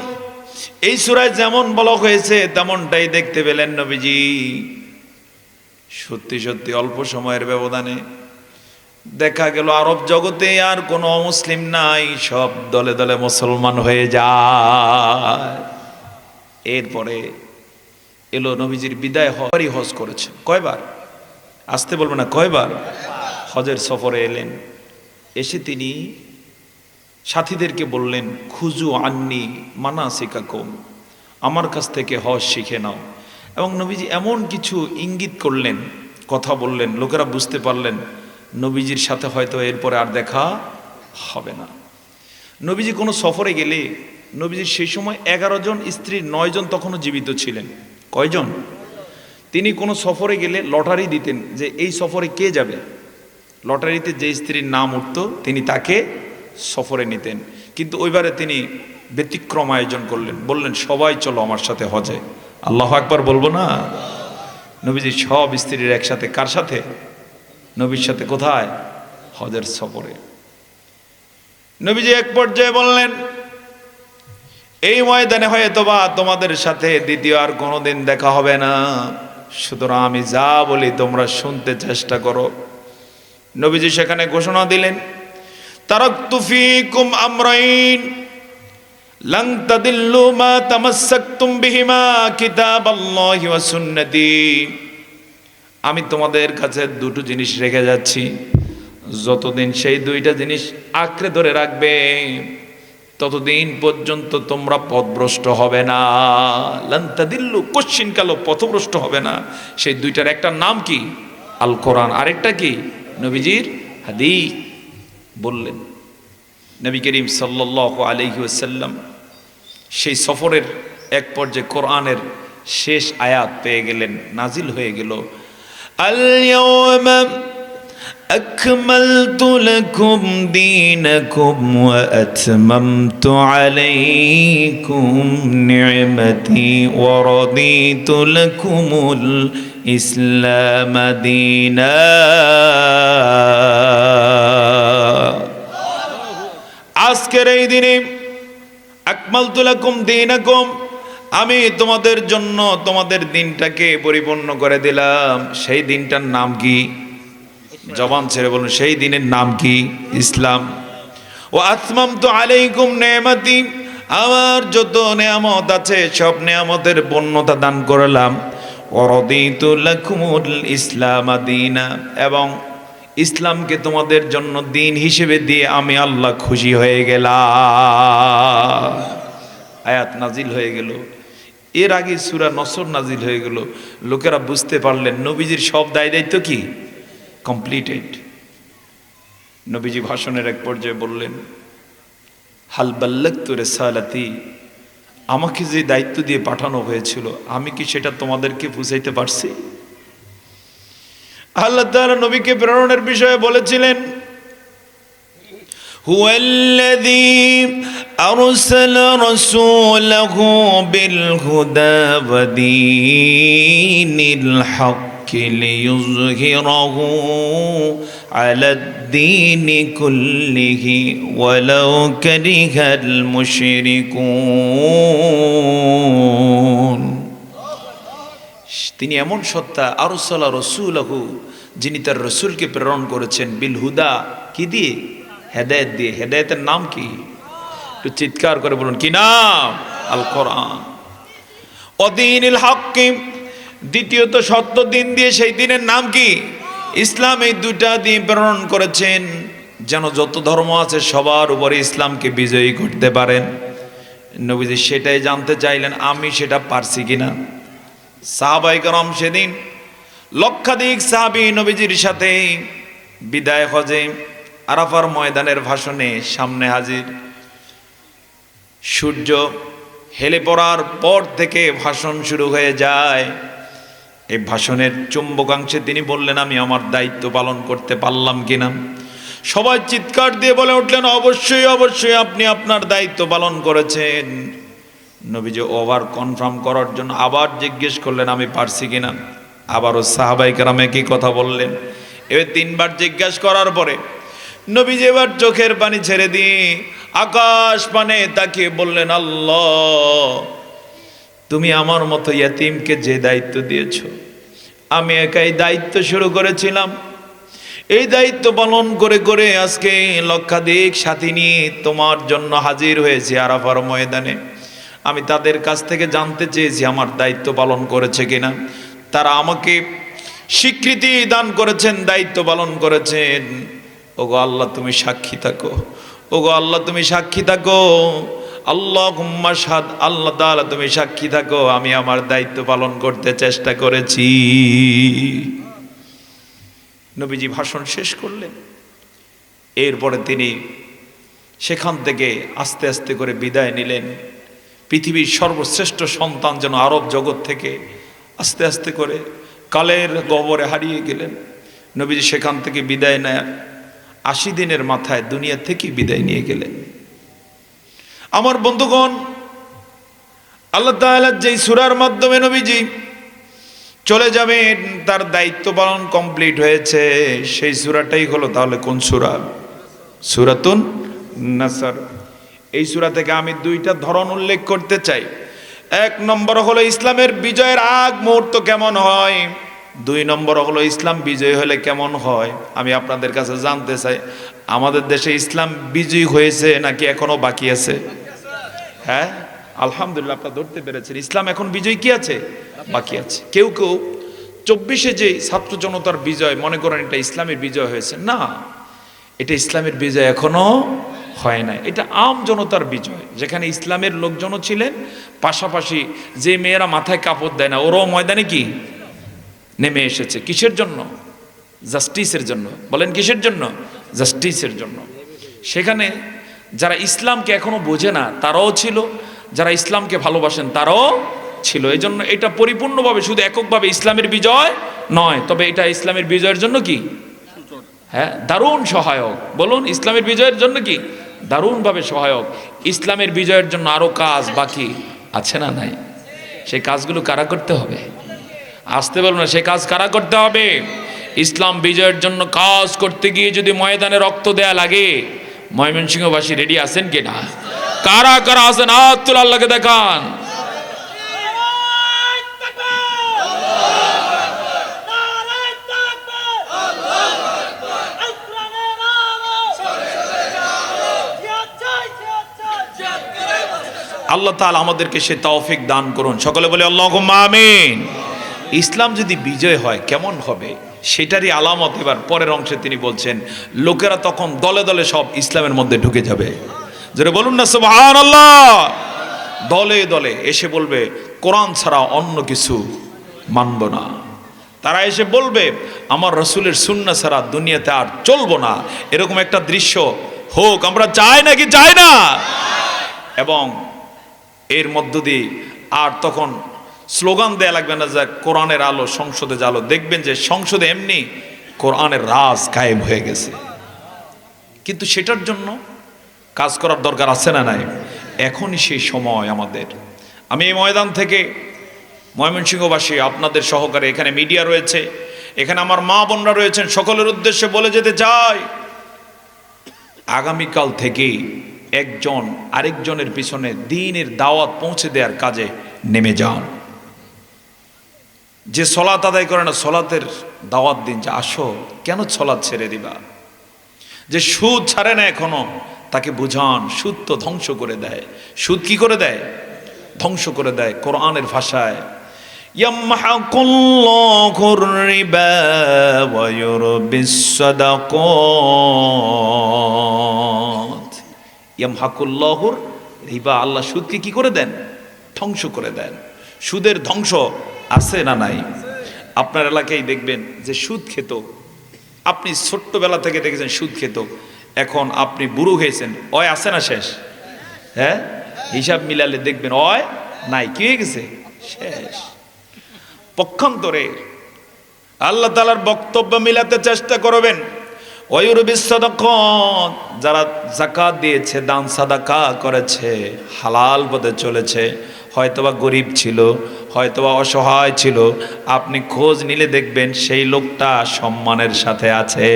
এই সূরায় যেমন বলা হয়েছে তেমনটাই দেখতে পেলেন নবীজি। সত্যি সত্যি অল্প সময়ের ব্যবধানে দেখা গেল আরব জগতে আর কোনো অমুসলিম নাই, সব দলে দলে মুসলমান হয়ে যায়। এরপরে এলো নবীজির বিদায় হজ করেছেন। কয়বার? আসতে বলবে না, কয়বার? হজের সফরে এলেন। এসে তিনি সাথীদেরকে বললেন, খুজু আন্নি মানাসিকাকুম, আমার কাছ থেকে হজ শিখে নাও। এবং নবীজি এমন কিছু ইঙ্গিত করলেন, কথা বললেন, লোকেরা বুঝতে পারলেন নবীজির সাথে হয়তো এরপরে আর দেখা হবে না। নবীজি কোনো সফরে গেলে, নবীজির সেই সময় 11 জন স্ত্রী, 9 জন তখনও জীবিত ছিলেন। কয়জন? তিনি কোনো সফরে গেলে লটারি দিতেন যে এই সফরে কে যাবে। লটারিতে যে স্ত্রীর নাম উঠত তিনি তাকে সফরে নিতেন। কিন্তু ওইবারে তিনি ব্যতিক্রম আয়োজন করলেন, বললেন সবাই চলো আমার সাথে হজে। আল্লাহু আকবার বলবো না? নবীজি সব স্ত্রীর একসাথে, কার সাথে? নবীর সাথে। কোথায়? হজের সফরে। নবীজি এক পর্যায়ে বললেন, এই ময়দানে হয়তোবা তোমাদের সাথে দ্বিতীয় আর কোনোদিন দেখা হবে না, সুতরাং আমি যা বলি তোমরা শুনতে চেষ্টা করো। নবীজি সেখানে ঘোষণা দিলেন, তারাকতু ফীকুম আমরাইন লান তাদিল্লু মা তামাসসাকতুম বিহিমা কিতাবাল্লাহি ওয়া সুন্নতি। আমি তোমাদের কাছে দুটো জিনিস রেখে যাচ্ছি, যতদিন সেই দুইটা জিনিস আঁকড়ে ধরে রাখবে ততদিন পর্যন্ত তোমরা পথভ্রষ্ট হবে না। লান তাদিল্লু, কোশ্চিন কালো পথভ্রষ্ট হবে না। সেই দুইটার একটা নাম কি? আল কোরআন, আরেকটা কি? নবীজির হাদিস। বললেন নবী করিম সাল্লাল্লাহু আলাইহি ওয়াসাল্লাম সেই সফরের এক পর্যায়ে কোরআনের শেষ আয়াত পেয়ে গেলেন, নাজিল হয়ে গেল, আল ইয়াওমা আকমালতু লাকুম দীনাকুম ওয়া আতমামতু আলাইকুম নি'মাতি ওয়া রাদিতু লাকুমুল ইসলাম দীনা। আজকের এই দিনে আকমালতু লাকুম দীনাকুম, আমি তোমাদের জন্য তোমাদের দিনটাকে পরিপূর্ণ করে দিলাম। সেই দিনটার নাম কি? জবান ছেড়ে বলুন, সেই দিনের নাম কি? ইসলাম। ও আতমামতু আলাইকুম নি'মাতি, আমার যত নেয়ামত আছে সব নেয়ামতের পূর্ণতা দান করলাম। ওয়া রাদিতু লাকুমুল ইসলাম দীনা, এবং ইসলামকে তোমাদের জন্য দিন হিসেবে দিয়ে আমি আল্লাহ খুশি হয়ে গেলাম। আয়াত নাজিল হয়ে গেল। এর আগে সূরা নসর নাজিল হয়ে গেল। লোকেরা বুঝতে পারলেন নবীজির সব দায় দায়িত্ব কি? কমপ্লিটেড। নবীজি ভাষণের এক পর্যায়ে বললেন, হাল বাল্লাগতু রিসালাতি, আমাকে যে দায়িত্ব দিয়ে পাঠানো হয়েছিল আমি কি সেটা তোমাদেরকে বুঝাইতে পারছি? আল্লাহ তাআলা নবীকে প্রেরণের বিষয়ে বলেছিলেন, হুয়াল্লাযী আরসালা রাসূলাহু বিল হুদা ওয়া দীনিল হাক্কি লিইয়ুযহিরাহু আলাদ-দীনি কুল্লিহি ওয়ালাউ কারিহাল মুশরিকুন। তিনি এমন সত্তা, আরসালা রাসূলাহু, যিনি তার রসুলকে প্রেরণ করেছেন, বিল হুদা, কি দিয়ে? হেদায়েত দিয়ে। হেদায়েতের নাম কি? একটু চিৎকার করে বলুন, কি নাম? আল কোরআন। অদীনিল হক, দ্বিতীয়ত সত্য দিন দিয়ে, সেই দিনের নাম কি? ইসলাম। এই দুইটা দিয়ে প্রেরণ করেছেন যেন যত ধর্ম আছে সবার উপরে ইসলামকে বিজয়ী করতে পারেন। নবীজি সেটাই জানতে চাইলেন, আমি সেটা পারছি কিনা। সাহাবায়ে কেরাম সেদিন লক্ষাধিক সাহাবী নবীজির সাথে বিদায় হজে আরাফার ময়দানের ভাষণে সামনে হাজির। সূর্য হেলে পড়ার পর থেকে ভাষণ শুরু হয়ে যায়। এই ভাষণের চুম্বকাংশে তিনি বললেন, আমি আমার দায়িত্ব পালন করতে পারলাম কিনা। সবাই চিৎকার দিয়ে বলে উঠলেন, অবশ্যই অবশ্যই আপনি আপনার দায়িত্ব পালন করেছেন। নবীজি ওভার কনফার্ম করার জন্য আবার জিজ্ঞেস করলেন, আমি পারছি কিনা। আবারও সাহাবায়ে কেরাম একই কথা বললেন। এবার তিনবার জিজ্ঞাসা করার পরে নবীজি এবার চোখের পানি ছেড়ে দিয়ে আকাশ পানে তাকিয়ে বললেন, আল্লাহ, তুমি আমার মতো ইয়াতীমকে যে দায়িত্ব দিয়েছ, আমি একাই দায়িত্ব শুরু করেছিলাম। এই দায়িত্ব পালন করে করে আজকে লক্ষাধিক সাথী নিয়ে তোমার জন্য হাজির হয়েছি আরাফার ময়দানে। আমি তাদের কাছ থেকে জানতে চেয়েছি আমার দায়িত্ব পালন করেছে কিনা। তারা আমাকে স্বীকৃতি দান করেছেন, দায়িত্ব পালন করেছেন। ওগো আল্লাহ, তুমি সাক্ষী থাকো। ওগো আল্লাহ, তুমি সাক্ষী থাকো। আল্লাহুম্মা শাহাদ, আল্লাহ তাআলা তুমি সাক্ষী থাকো, আমি আমার দায়িত্ব পালন করতে চেষ্টা করেছি। নবীজি ভাষণ শেষ করলেন। এরপরে তিনি সেখান থেকে আস্তে আস্তে করে বিদায় নিলেন। পৃথিবীর সর্বশ্রেষ্ঠ সন্তান যেন আরব জগৎ থেকে আস্তে আস্তে করে কালের গহ্বরে হারিয়ে গেলেন। নবীজি সেখান থেকে বিদায় নেয় ৮০ দিনের মাথায় দুনিয়া থেকে বিদায় নিয়ে গেলেন। আমার বন্ধুগণ, আল্লাহ তাআলা যেই সূরার মাধ্যমে নবীজি চলে যাবেন, তার দায়িত্ব পালন কমপ্লিট হয়েছে, সেই সূরাটাই হলো তাহলে কোন সূরা? সূরাতুন নাসর। এই সূরা থেকে আমি দুইটা ধরন উল্লেখ করতে চাই। এক নম্বর হলো ইসলামের বিজয়ের আগ মুহূর্ত কেমন হয়, দুই নম্বর হলো ইসলাম বিজয় হলে কেমন হয়। আমি আপনাদের কাছে জানতে চাই, আমাদের দেশে ইসলাম বিজয়ী হয়েছে নাকি এখনো বাকি আছে? হ্যাঁ, আলহামদুলিল্লাহ, আপনারা ধরতে পেরেছেন, ইসলাম এখন বিজয় কি আছে? বাকি আছে। কেউ কেউ ২৪শে যে ছাত্র জনতার বিজয় মনে করেন এটা ইসলামের বিজয় হয়েছে। না, এটা ইসলামের বিজয় এখনো হয় না। এটা আম জনতার বিজয়, যেখানে ইসলামের লোকজনও ছিলেন, পাশাপাশি যে মেয়েরা মাথায় কাপড় দেয় না ওরাও ময়দানে কি নেমে এসেছে। কিসের জন্য? জাস্টিসের জন্য। বলেন কিসের জন্য? জাস্টিসের জন্য। সেখানে যারা ইসলামকে এখনো বোঝে না তারাও ছিল, যারা ইসলামকে ভালোবাসেন তারাও ছিল। এই জন্য এটা পরিপূর্ণভাবে শুধু এককভাবে ইসলামের বিজয় নয়, তবে এটা ইসলামের বিজয়ের জন্য কি? হ্যাঁ, দারুণ সহায়ক। বলুন, ইসলামের বিজয়ের জন্য কি? দারুণভাবে সহায়ক। ইসলামের বিজয়ের জন্য আরো কাজ বাকি আছে না নাই? সেই কাজগুলো কারা করতে হবে? আসতে বলুন না, সেই কাজ কারা করতে হবে? ইসলাম বিজয়ের জন্য কাজ করতে গিয়ে যদি ময়দানে রক্ত দেয়া লাগে, ময়মনসিংহবাসী রেডি আছেন কিনা? কারা কারা আছেন হাত তুলে আল্লাহকে দেখান। আল্লাহ তাআলা আমাদেরকে সে তৌফিক দান করুন। সকলে বলে আল্লাহুম্মা আমিন। ইসলাম যদি বিজয় হয় কেমন হবে সেটারই আলামত এবার পরের অংশে তিনি বলছেন, লোকেরা তখন দলে দলে সব ইসলামের মধ্যে ঢুকে যাবে। যারা বলুন না সুবহানাল্লাহ। দলে দলে এসে বলবে, কোরআন ছাড়া অন্য কিছু মানব না। তারা এসে বলবে, আমার রসুলের সুন্নাহ ছাড়া দুনিয়াতে আর চলবো না। এরকম একটা দৃশ্য হোক, আমরা চাই নাকি চাই না? এবং এর মধ্য দিয়ে আর তখন স্লোগান দেয়া লাগবে না যে কোরআনের আলো সংসদে জালো। দেখবেন যে সংসদে এমনি কোরআনের রাজ কায়েম হয়ে গেছে। কিন্তু সেটার জন্য কাজ করার দরকার আছে না নাই? এখনই সেই সময় আমাদের। আমি এই ময়দান থেকে ময়মনসিংহবাসী আপনাদের সহকারে, এখানে মিডিয়া রয়েছে, এখানে আমার মা বোনরা রয়েছেন, সকলের উদ্দেশ্যে বলে যেতে চাই, আগামীকাল থেকে একজন আরেকজনের পিছনে দ্বীনের দাওয়াত পৌঁছে দেওয়ার কাজে নেমে যান। যে সলাত আদায় করে না, সলাতের দাওয়াত দিন যে আসো, কেন সলাত ছেড়ে দিবা? যে সুদ ছাড়ে না এখনো, তাকে বুঝান সুদ তো ধ্বংস করে দেয়। সুদ কি করে দেয়? ধ্বংস করে দেয়। কোরআনের ভাষায় ইয়ামহাকুল্লাহুর রিবা ওয়া ইউরবিস সাদাকাত। ইয়ামহাকুল্লাহুর রিবা, আল্লাহ সুদকে কি করে দেন? ধ্বংস করে দেন। সুদের ধ্বংস আছে না নাই? আপনার এলাকায় দেখবেন যে সুদ খেত, আপনি ছোট্টবেলা থেকে দেখেছেন সুদ খেত, এখন আপনি বুড়ো হয়েছেন, অয় আছে না শেষ? হ্যাঁ, হিসাব মিলালে দেখবেন অয় নাই, কি হয়ে গেছে? শেষ। পক্ষান্তরে আল্লাহ তাআলার বক্তব্য মিলাতে চেষ্টা করবেন। ওয়ায়ুরবিস সাদাকাত, যারা যাকাত দিয়েছে, দান সাদাকা করেছে, হালাল পথে চলেছে, হয়তোবা গরিব ছিল, হয়তোবা অসহায় ছিল, আপনি খোঁজ নিলে দেখবেন সেই লোকটা সম্মানের সাথে আছে।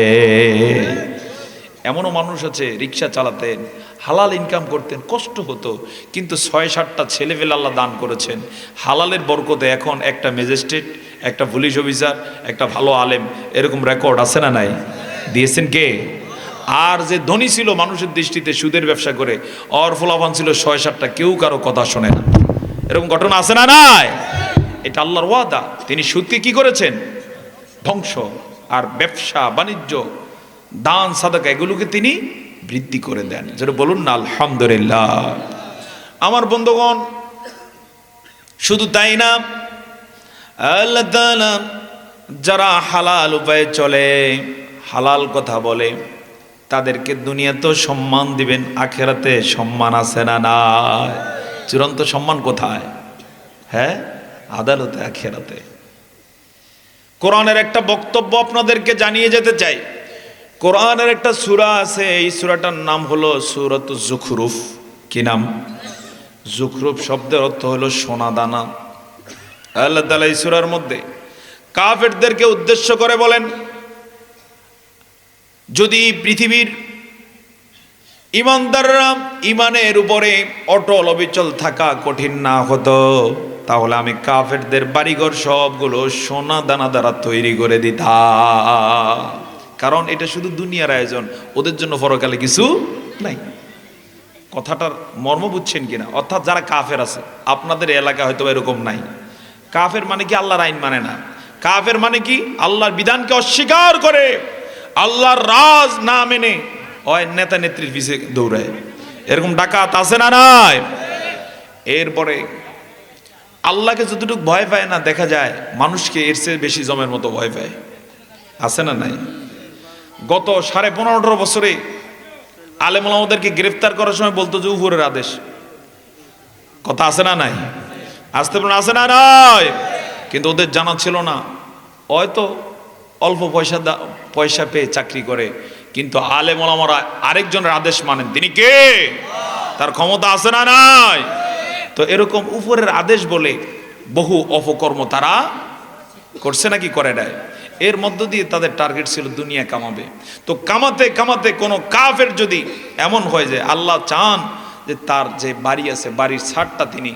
এমনও মানুষ আছে রিক্সা চালাতেন, হালাল ইনকাম করতেন, কষ্ট হতো, কিন্তু 6-7টা ছেলেপেলে আল্লাহ দান করেছেন। হালালের বরকতে এখন একটা ম্যাজিস্ট্রেট, একটা পুলিশ অফিসার, একটা ভালো আলেম, এরকম রেকর্ড আছে না নাই? দিয়েছেন কে? আর যে ধনী ছিল মানুষের দৃষ্টিতে সুদের ব্যবসা করে, অর ফলাফান ছিল 6-7টা, কেউ কারো কথা শোনে না। এরকম ঘটনা আছে না নাই? এটা আল্লাহর ওয়াদা। তিনি সুদকে কি করেছেন? ধ্বংস। আর ব্যবসা বাণিজ্য, দান সাদাকা, এগুলোকে তিনি বৃদ্ধি করে দেন। যেটা বলুন না আলহামদুলিল্লাহ। আমার বন্ধুগণ, শুধু তাই না, আল্লাহ তাআলা যারা হালাল উপায়ে চলে, হালাল কথা বলে, তাদেরকে দুনিয়াতেও সম্মান দিবেন, আখিরাতে সম্মান আছে না নাই? চূড়ান্ত সম্মান কোথায়? হ্যাঁ, আদালতে, আখিরাতে। কোরআনের একটা বক্তব্য আপনাদেরকে জানিয়ে যেতে চাই। কোরআনের একটা সূরা আছে, এই সূরাটার নাম হলো সূরাতুজ যুখরুফ। কি নাম? যুখরুফ শব্দের অর্থ হলো সোনা দানা। আল্লাহ তাআলা এই সূরার মধ্যে কাফেরদেরকে উদ্দেশ্য করে বলেন, যদি পৃথিবীর ইমানদাররা ইমানের উপরে অটল অবিচল থাকা কঠিন না হতো, তাহলে আমি কাফেরদের বাড়িঘর সবগুলো সোনা দানা দ্বারা তৈরি করে দিতাম। কারণ এটা শুধু দুনিয়ার আয়োজন, ওদের জন্য পরকালে কিছু নাই। কথাটার মর্ম বুঝছেন কিনা? অর্থাৎ যারা কাফের আছে, আপনাদের এলাকা হয়তো এরকম নাই। কাফের মানে কি? আল্লাহর আইন মানে না। কাফের মানে কি? আল্লাহর বিধানকে অস্বীকার করে, আল্লাহর রাজ না মেনে ওই নেতা নেত্রীর পিছে দৌড়ায়। এরকম ডাকাত আছে না নাই? এরপরে আল্লাহকে যতটুকু ভয় পায় না, দেখা যায় মানুষকে এর চেয়ে বেশি জমের মতো ভয় পায়। আছে না নাই? গত 15.5 বছরে আলেম ওলামাদেরকে গ্রেফতার করার সময় বলতো যে উপরের আদেশ। কথা আছে না নাই? আসতে পারেন, আছে না নাই? কিন্তু ওদের জানা ছিল না, হয়তো অল্প পয়সা পেয়ে চাকরি করে, কিন্তু আলেম ওলামারা আরেকজনের আদেশ মানেন। তিনি কে? তার ক্ষমতা আছে না নাই? তো এরকম উপরের আদেশ বলে বহু অপকর্ম তারা করছে নাকি করে নাই? এর মধ্য দিয়ে তাদের টার্গেট ছিল দুনিয়া কামাবে। তো কামাতে কামাতে কোনো কাফের যদি এমন হয় যে আল্লাহ চান যে তার যে বাড়ি আছে, বাড়ির ছাদটা তিনি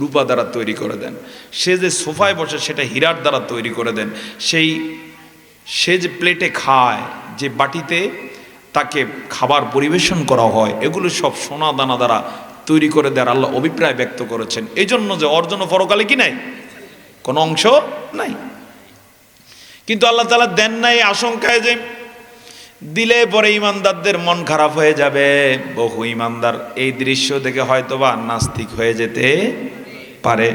রূপা দ্বারা তৈরি করে দেন, সে যে সোফায় বসে সেটা হীরার দ্বারা তৈরি করে দেন, সে যে প্লেটে খায়, যে বাটিতে তাকে খাবার পরিবেশন করা হয়, এগুলো সব সোনা দানা দ্বারা তৈরি করে দেওয়ার আল্লাহ অভিপ্রায় ব্যক্ত করেছেন। এই জন্য যে অর্জন পরকালে কি নাই, কোনো অংশ নাই। কিন্তু আল্লাহ তাআলা দেন নাই আশঙ্কায় যে দিলে পরে ইমানদারদের মন খারাপ হয়ে যাবে। বহু ইমানদার এই দৃশ্য দেখে হয়তোবা নাস্তিক হয়ে যেতে পারে।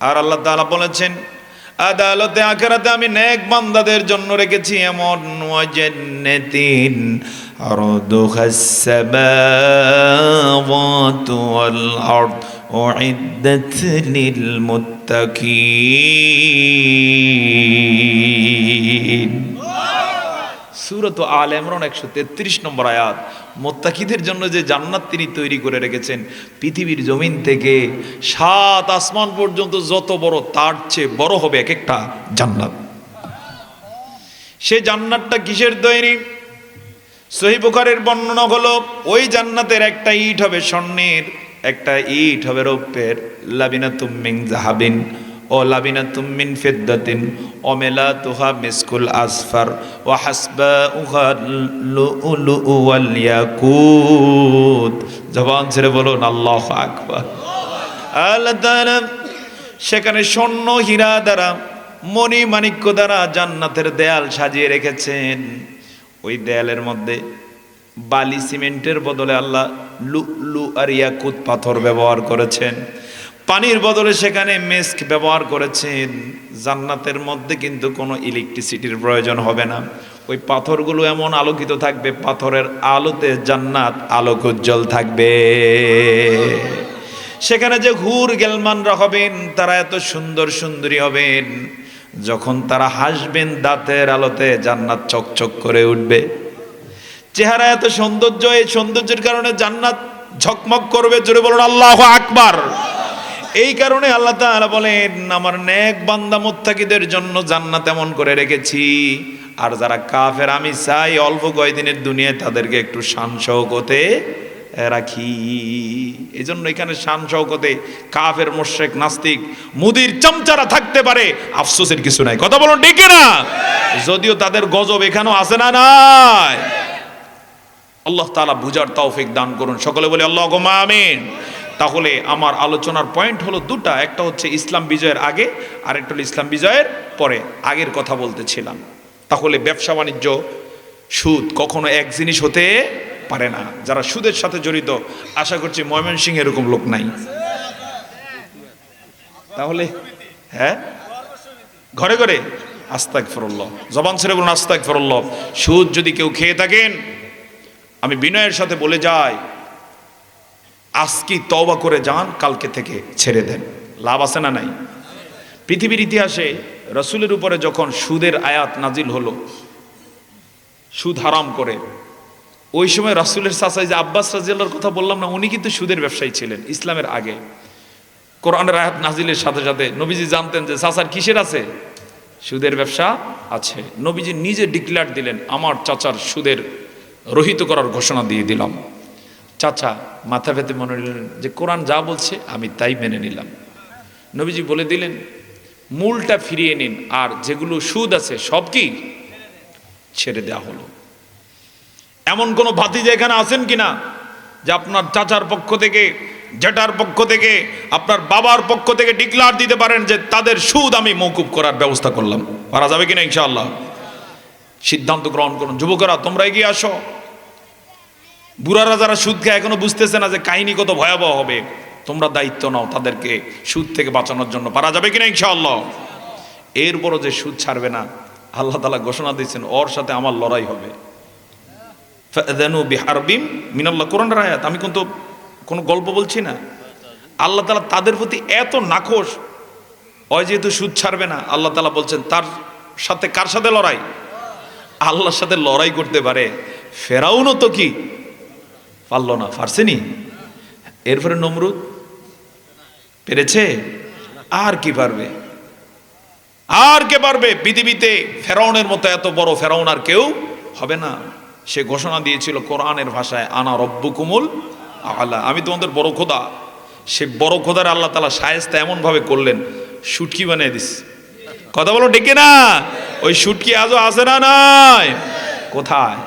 আর আল্লাহ তাআলা বলেছেন, আদালতে আখিরাতে আমি নেক বান্দাদের জন্য রেখেছি এমন জান্নাতিন আরদুহাস সামাওয়াতু ওয়াল আরদ উইদ্দাত লিল মুত্তাকিন। সূরাত আলে ইমরান 133 নম্বর আয়াত। মুত্তাকিদের জন্য যে জান্নাত তিনি তৈরি করে রেখেছেন, পৃথিবীর জমিন থেকে 7 আসমান পর্যন্ত যত বড় তার চেয়ে বড় হবে এক একটা জান্নাত। সে জান্নাতটা কিসের তৈরি? সহিহ বুখারীর বর্ণনা হলো ওই জান্নাতের একটা ইট হবে স্বর্ণের, একটা ইট হবে রৌপ্যের, লাবিনাতুম মিন যাহাবিন ও লাবিনাতুম মিন ফিদ্দাতিন ও মিলাতুহা মিসকুল আসফার ওয়া হাসবাউহা লুলু ওয়াল ইয়াকুত। জবান ছেড়ে বলুন আল্লাহু আকবার। আল্লাহ তাআলা সেখানে স্বর্ণ হীরা দ্বারা, মণি মাণিক্য দ্বারা জান্নাতের দেয়াল সাজিয়ে রেখেছেন। ওই দেয়ালের মধ্যে বালি সিমেন্টের বদলে আল্লাহ লুলু আর ইয়াকুত পাথর ব্যবহার করেছেন। পানির বদলে সেখানে মেস্ক ব্যবহার করেছেন। জান্নাতের মধ্যে কিন্তু কোনো ইলেকট্রিসিটির প্রয়োজন হবে না। ওই পাথরগুলো এমন আলোকিত থাকবে, পাথরের আলোতে জান্নাত আলোক উজ্জ্বল থাকবে। সেখানে যে হুর গেলমানরা হবেন তারা এত সুন্দর সুন্দরী হবেন, যখন তারা হাসবেন দাঁতের আলোতে জান্নাত চকচক করে উঠবে। চেহারা এত সৌন্দর্য, এই সৌন্দর্যের কারণে জান্নাত ঝকমক করবে। জোরে বলুন আল্লাহু আকবার। এই কারণে আল্লাহ তাআলা বলেন আমার নেক বান্দা মুত্তাকিদের জন্য জান্নাত এমন করে রেখেছি। আর যারা কাফের আমি চাই অল্প কয়েকদিনের দুনিয়ায় তাদেরকে একটু শান শওকতে রাখি। এই জন্য এখানে শান শওকতে কাফের মুশরিক নাস্তিক মুদির চামচারা থাকতে পারে, আফসোসের কিছু নাই। কথা বলুন ঠিক না? যদিও তাদের গজব এখানেও আছে না নাই? আল্লাহ তাআলা বুঝার তৌফিক দান করুন। সকলে বলি আল্লাহুম্মা আমিন। তাহলে আমার আলোচনার পয়েন্ট হলো দুটা, একটা হচ্ছে ইসলাম বিজয়ের আগে, আর একটা হলো ইসলাম বিজয়ের পরে। আগের কথা বলতেছিলাম। তাহলে ব্যবসা বাণিজ্য, সুদ কখনো এক জিনিস হতে পারে না। যারা সুদের সাথে জড়িত, আশা করছি ময়মনসিংহে এরকম লোক নাই। তাহলে হ্যাঁ, ঘরে ঘরে আস্তাগফিরুল্লাহ, জবান ছেড়ে বলুন আস্তাগফিরুল্লাহ। সুদ যদি কেউ খেয়ে থাকেন, আমি বিনয়ের সাথে বলে যাই আজকে তওবা করে যান, কালকে থেকে ছেড়ে দেন। লাভ আছে না নাই? পৃথিবীর ইতিহাসে রাসূলের উপরে যখন সুদের আয়াত নাজিল হলো, সুদ হারাম করে, ওই সময় রাসূলের চাচা যে আব্বাস রাদিয়াল্লাহুর কথা বললাম না, উনি কিন্তু সুদের ব্যবসায়ী ছিলেন ইসলামের আগে। কোরআনের আয়াত নাজিলের সাথে সাথে নবীজি জানতেন যে চাচার কিসের আছে? সুদের ব্যবসা আছে। নবীজি নিজে ডিক্লেয়ার দিলেন আমার চাচার সুদের রহিত করার ঘোষণা দিয়ে দিলাম। চাচা মাথা পেতে মনে নিলেন যে কোরআন যা বলছে আমি তাই মেনে নিলাম। নবীজি বলে দিলেন মূলটা ফিরিয়ে নিন, আর যেগুলো সুদ আছে সব কি ছেড়ে দেওয়া হলো। এমন কোন ভাতিজা এখানে আছেন কিনা যে আপনার চাচার পক্ষ থেকে, জেঠার পক্ষ থেকে, আপনার বাবার পক্ষ থেকে ডিক্লেয়ার দিতে পারেন যে তাদের সুদ আমি মওকুফ করার ব্যবস্থা করলাম? পারা যাবে কিনা ইনশাআল্লাহ? সিদ্ধান্ত গ্রহণ করুন। যুবকেরা তোমরা এগিয়ে আসো। বুড়ারা যারা সুদ খায় এখনো বুঝতেছে না যে কাহিনী কত ভয়াবহ হবে, তোমরা দায়িত্ব নাও তাদেরকে সুদ থেকে বাঁচানোর জন্য। পারা যাবে কিনা ইনশাআল্লাহ? এরপরও যে সুদ ছাড়বে না, আল্লাহ তাআলা ঘোষণা দিয়েছেন ওর সাথে আমার লড়াই হবে। ফাযানু বিহারবিম মিনাল্লাহ, কোরআনের আয়াত। আমি কিন্তু কোনো গল্প বলছি না। আল্লাহ তাআলা তাদের প্রতি এত নাখোশ, ওই যেহেতু সুদ ছাড়বে না, আল্লাহ তাআলা বলছেন তার সাথে কার সাথে লড়াই? আল্লাহর সাথে লড়াই করতে পারে। ফেরাউনও তো কি পারল না? পারছেনি। এরপরে নমরুদ পেরেছে? আর কি পারবে? আর কে পারবে? পৃথিবীতে ফেরাউনের মতো এত বড় ফেরাউন আর কেউ হবে না। সে ঘোষণা দিয়েছিল কোরআনের ভাষায় আনা রব্বুকুমুল আলা, আমি তোমাদের বড় খোদা। সে বড় খোদার আল্লাহ তাআলা শায়েস্তা এমন ভাবে করলেন, শুটকি বানিয়ে দিস। কথা বলো ঠিক না? ওই শুটকি আজও আছে না নাই? কোথায়?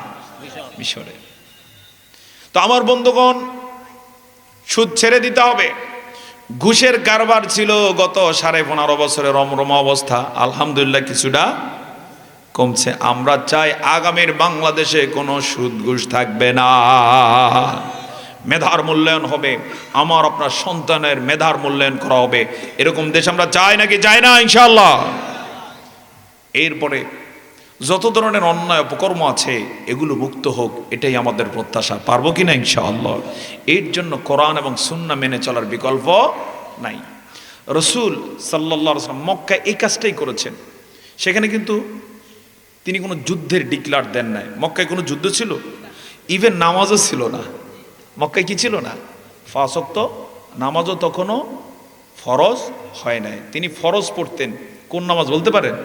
মিশরে। তো আমার বন্ধুগণ, সুদ ছেড়ে দিতে হবে। ঘুষের কারবার ছিল গত 15.5 বছরের রমরমা অবস্থা, আলহামদুলিল্লাহ কিছুটা কমছে। আমরা চাই আগামীর বাংলাদেশে কোনো সুদ ঘুষ থাকবে না। মেধার মূল্যায়ন হবে, আমার আপনার সন্তানের মেধার মূল্যায়ন করা হবে। এরকম দেশ আমরা চাই নাকি চাই না? ইনশাআল্লাহ এরপরে যত ধরনের অন্যায় অপকর্ম আছে এগুলো মুক্ত হোক, এটাই আমাদের প্রত্যাশা। পারবো কিনা ইনশাআল্লাহ? এর জন্য কোরআন এবং সুন্নাহ মেনে চলার বিকল্প নাই। রসুল সাল্লাল্লাহু আলাইহি ওয়াসাল্লাম মক্কায় এই কাজটাই করেছেন। সেখানে কিন্তু তিনি কোনো যুদ্ধের ডিক্লার দেন নাই। মক্কায় কোনো যুদ্ধ ছিল? ইভেন নামাজও ছিল না। মক্কায় কি ছিল না? 5 ওয়াক্ত নামাজও তখনও ফরজ হয় নাই। তিনি ফরজ পড়তেন কোন নামাজ বলতে পারেন?